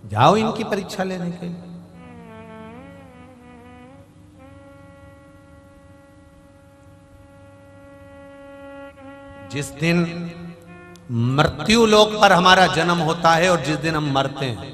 जाओ इनकी परीक्षा लेने के लिए। जिस दिन मृत्यु लोक पर हमारा जन्म होता है और जिस दिन हम मरते हैं,